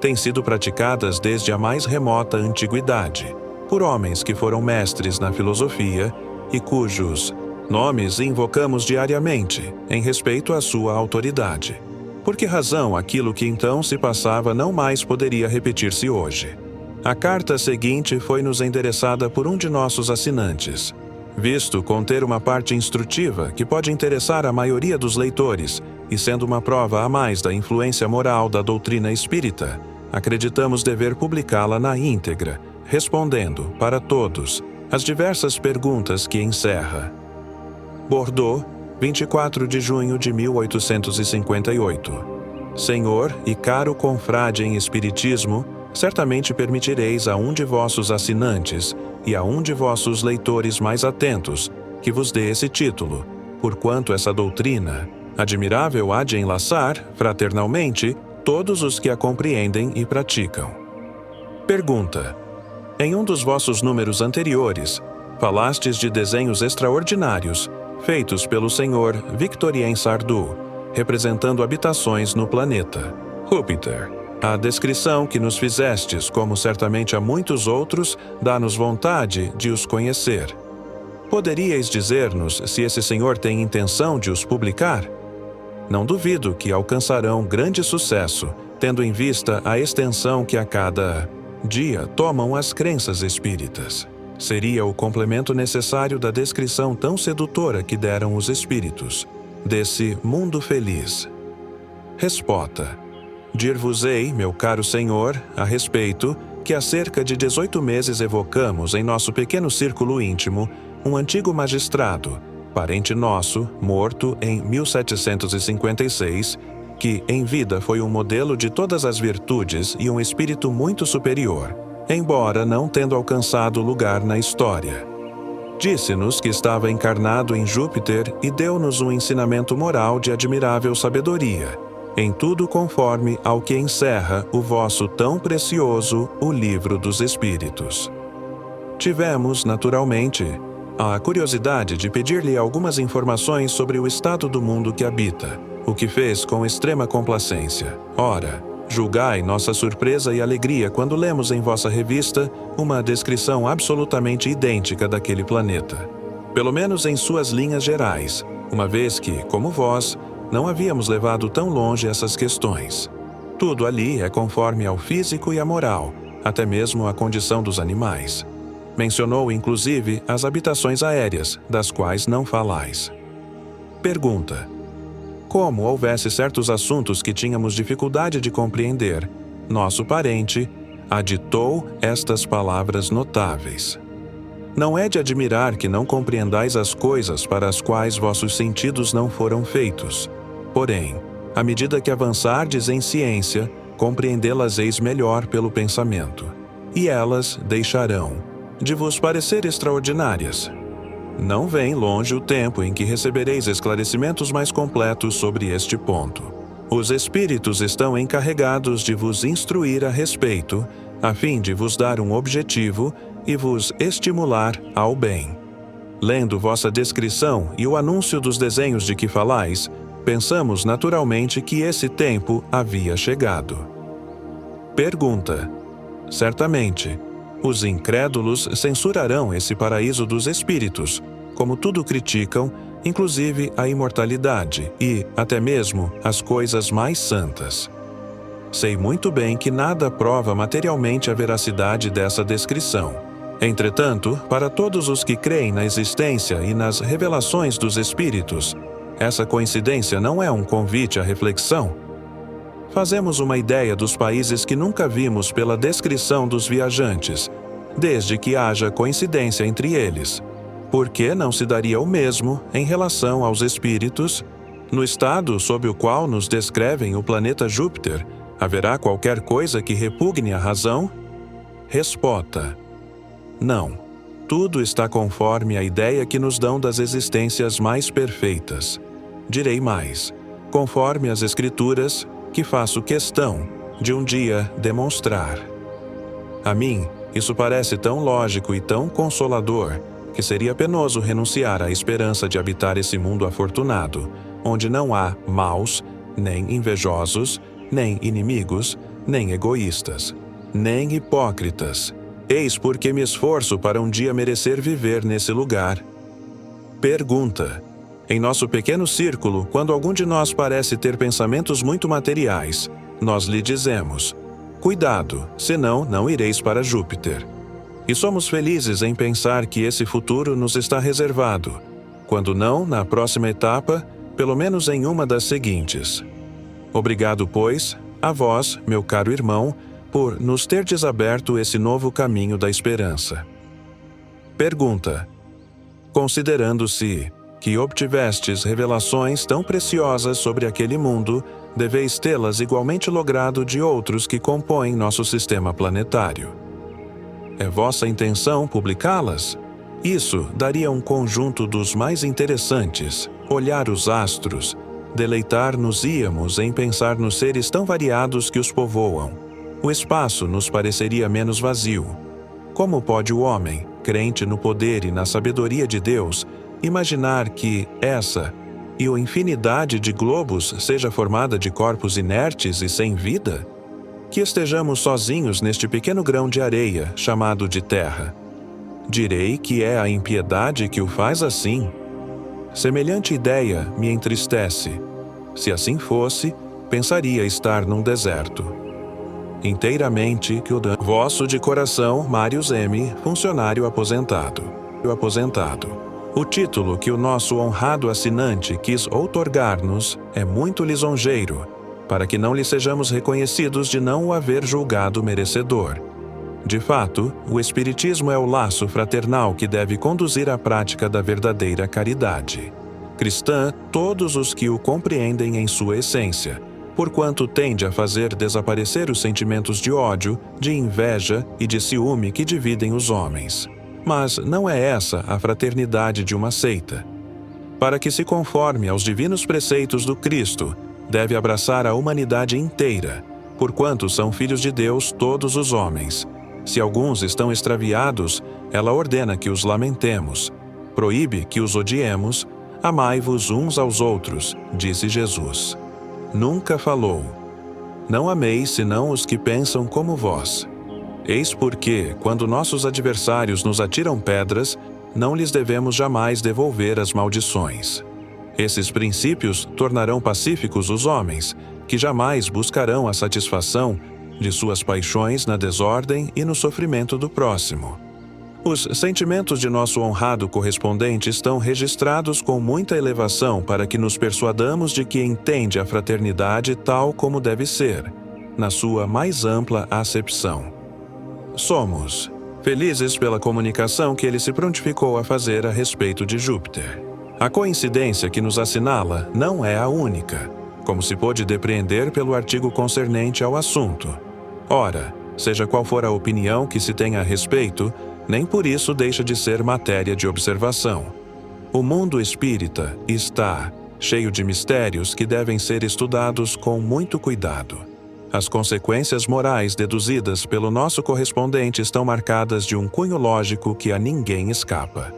Têm sido praticadas desde a mais remota antiguidade, por homens que foram mestres na filosofia e cujos nomes invocamos diariamente, em respeito à sua autoridade. Por que razão aquilo que então se passava não mais poderia repetir-se hoje? A carta seguinte foi-nos endereçada por um de nossos assinantes. Visto conter uma parte instrutiva que pode interessar a maioria dos leitores, e sendo uma prova a mais da influência moral da doutrina espírita, acreditamos dever publicá-la na íntegra, respondendo, para todos, as diversas perguntas que encerra. Bordeaux, 24 de junho de 1858. Senhor e caro confrade em Espiritismo, certamente permitireis a um de vossos assinantes e a um de vossos leitores mais atentos que vos dê esse título, porquanto essa doutrina admirável há de enlaçar, fraternalmente, todos os que a compreendem e praticam. Pergunta. Em um dos vossos números anteriores, falastes de desenhos extraordinários feitos pelo Sr. Victorien Sardou, representando habitações no planeta Júpiter. A descrição que nos fizestes, como certamente a muitos outros, dá-nos vontade de os conhecer. Poderíeis dizer-nos se esse senhor tem intenção de os publicar? Não duvido que alcançarão grande sucesso, tendo em vista a extensão que a cada dia tomam as crenças espíritas. Seria o complemento necessário da descrição tão sedutora que deram os espíritos, desse mundo feliz. Resposta. Dir-vos-ei, meu caro senhor, a respeito, que há cerca de 18 meses evocamos em nosso pequeno círculo íntimo um antigo magistrado, parente nosso, morto em 1756, que em vida foi um modelo de todas as virtudes e um espírito muito superior, embora não tendo alcançado lugar na história. Disse-nos que estava encarnado em Júpiter e deu-nos um ensinamento moral de admirável sabedoria, em tudo conforme ao que encerra o vosso tão precioso O Livro dos Espíritos. Tivemos, naturalmente, a curiosidade de pedir-lhe algumas informações sobre o estado do mundo que habita, o que fez com extrema complacência. Ora, julgai nossa surpresa e alegria quando lemos em vossa revista uma descrição absolutamente idêntica daquele planeta, pelo menos em suas linhas gerais, uma vez que, como vós, não havíamos levado tão longe essas questões. Tudo ali é conforme ao físico e à moral, até mesmo a condição dos animais. Mencionou, inclusive, as habitações aéreas, das quais não falais. Pergunta. Como houvesse certos assuntos que tínhamos dificuldade de compreender, nosso parente aditou estas palavras notáveis. Não é de admirar que não compreendais as coisas para as quais vossos sentidos não foram feitos. Porém, à medida que avançardes em ciência, compreendê-las-eis melhor pelo pensamento, e elas deixarão de vos parecer extraordinárias. Não vem longe o tempo em que recebereis esclarecimentos mais completos sobre este ponto. Os espíritos estão encarregados de vos instruir a respeito, a fim de vos dar um objetivo e vos estimular ao bem. Lendo vossa descrição e o anúncio dos desenhos de que falais, pensamos naturalmente que esse tempo havia chegado. Pergunta. Certamente, os incrédulos censurarão esse paraíso dos espíritos, como tudo criticam, inclusive a imortalidade e, até mesmo, as coisas mais santas. Sei muito bem que nada prova materialmente a veracidade dessa descrição. Entretanto, para todos os que creem na existência e nas revelações dos espíritos, essa coincidência não é um convite à reflexão? Fazemos uma ideia dos países que nunca vimos pela descrição dos viajantes, desde que haja coincidência entre eles. Por que não se daria o mesmo em relação aos espíritos? No estado sob o qual nos descrevem o planeta Júpiter, haverá qualquer coisa que repugne a razão? Resposta. Não. Tudo está conforme a ideia que nos dão das existências mais perfeitas. Direi mais, conforme as Escrituras, que faço questão de um dia demonstrar. A mim, isso parece tão lógico e tão consolador que seria penoso renunciar à esperança de habitar esse mundo afortunado, onde não há maus, nem invejosos, nem inimigos, nem egoístas, nem hipócritas. Eis porque me esforço para um dia merecer viver nesse lugar. Pergunta. Em nosso pequeno círculo, quando algum de nós parece ter pensamentos muito materiais, nós lhe dizemos: cuidado, senão não ireis para Júpiter. E somos felizes em pensar que esse futuro nos está reservado, quando não na próxima etapa, pelo menos em uma das seguintes. Obrigado, pois, a vós, meu caro irmão, por nos terdes aberto esse novo caminho da esperança. Pergunta. Considerando-se que obtivestes revelações tão preciosas sobre aquele mundo, deveis tê-las igualmente logrado de outros que compõem nosso sistema planetário. É vossa intenção publicá-las? Isso daria um conjunto dos mais interessantes, olhar os astros, deleitar-nos-íamos em pensar nos seres tão variados que os povoam. O espaço nos pareceria menos vazio. Como pode o homem, crente no poder e na sabedoria de Deus, imaginar que essa e a infinidade de globos seja formada de corpos inertes e sem vida? que estejamos sozinhos neste pequeno grão de areia chamado de terra. Direi que é a impiedade que o faz assim? Semelhante ideia me entristece. Se assim fosse, pensaria estar num deserto. Inteiramente que o vosso de coração, Marius M., funcionário aposentado. O título que o nosso honrado assinante quis outorgar-nos é muito lisonjeiro, para que não lhe sejamos reconhecidos de não o haver julgado merecedor. De fato, o Espiritismo é o laço fraternal que deve conduzir à prática da verdadeira caridade cristã todos os que o compreendem em sua essência, porquanto tende a fazer desaparecer os sentimentos de ódio, de inveja e de ciúme que dividem os homens. Mas não é essa a fraternidade de uma seita. Para que se conforme aos divinos preceitos do Cristo, deve abraçar a humanidade inteira, porquanto são filhos de Deus todos os homens. Se alguns estão extraviados, ela ordena que os lamentemos, proíbe que os odiemos. Amai-vos uns aos outros, disse Jesus. Nunca falou: não ameis senão os que pensam como vós. Eis porque, quando nossos adversários nos atiram pedras, não lhes devemos jamais devolver as maldições. Esses princípios tornarão pacíficos os homens, que jamais buscarão a satisfação de suas paixões na desordem e no sofrimento do próximo. Os sentimentos de nosso honrado correspondente estão registrados com muita elevação para que nos persuadamos de que entende a fraternidade tal como deve ser, na sua mais ampla acepção. Somos felizes pela comunicação que ele se prontificou a fazer a respeito de Júpiter. A coincidência que nos assinala não é a única, como se pôde depreender pelo artigo concernente ao assunto. Ora, seja qual for a opinião que se tenha a respeito, nem por isso deixa de ser matéria de observação. O mundo espírita está cheio de mistérios que devem ser estudados com muito cuidado. As consequências morais deduzidas pelo nosso correspondente estão marcadas de um cunho lógico que a ninguém escapa.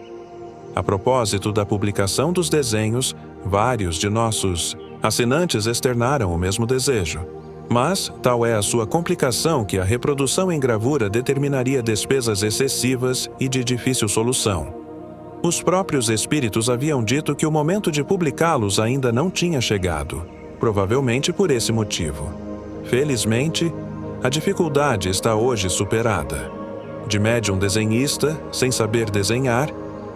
A propósito da publicação dos desenhos, vários de nossos assinantes externaram o mesmo desejo. Mas, tal é a sua complicação que a reprodução em gravura determinaria despesas excessivas e de difícil solução. Os próprios espíritos haviam dito que o momento de publicá-los ainda não tinha chegado, provavelmente por esse motivo. Felizmente, a dificuldade está hoje superada. De médium desenhista, sem saber desenhar,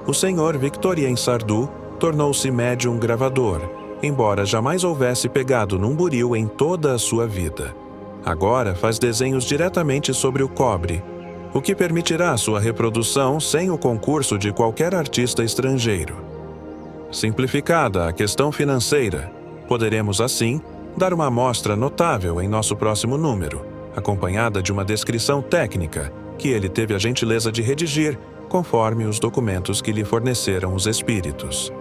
o senhor Victorien Sardou tornou-se médium gravador, embora jamais houvesse pegado num buril em toda a sua vida. Agora faz desenhos diretamente sobre o cobre, o que permitirá sua reprodução sem o concurso de qualquer artista estrangeiro. Simplificada a questão financeira, poderemos, assim, dar uma amostra notável em nosso próximo número, acompanhada de uma descrição técnica que ele teve a gentileza de redigir conforme os documentos que lhe forneceram os espíritos.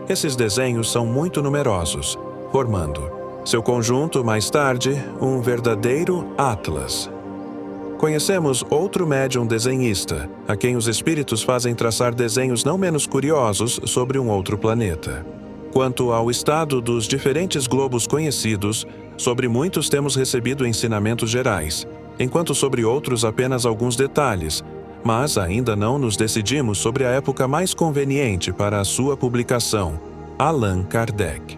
Esses desenhos são muito numerosos, formando, seu conjunto, mais tarde, um verdadeiro atlas. Conhecemos outro médium desenhista, a quem os espíritos fazem traçar desenhos não menos curiosos sobre um outro planeta. Quanto ao estado dos diferentes globos conhecidos, sobre muitos temos recebido ensinamentos gerais, enquanto sobre outros apenas alguns detalhes, mas ainda não nos decidimos sobre a época mais conveniente para a sua publicação. Allan Kardec.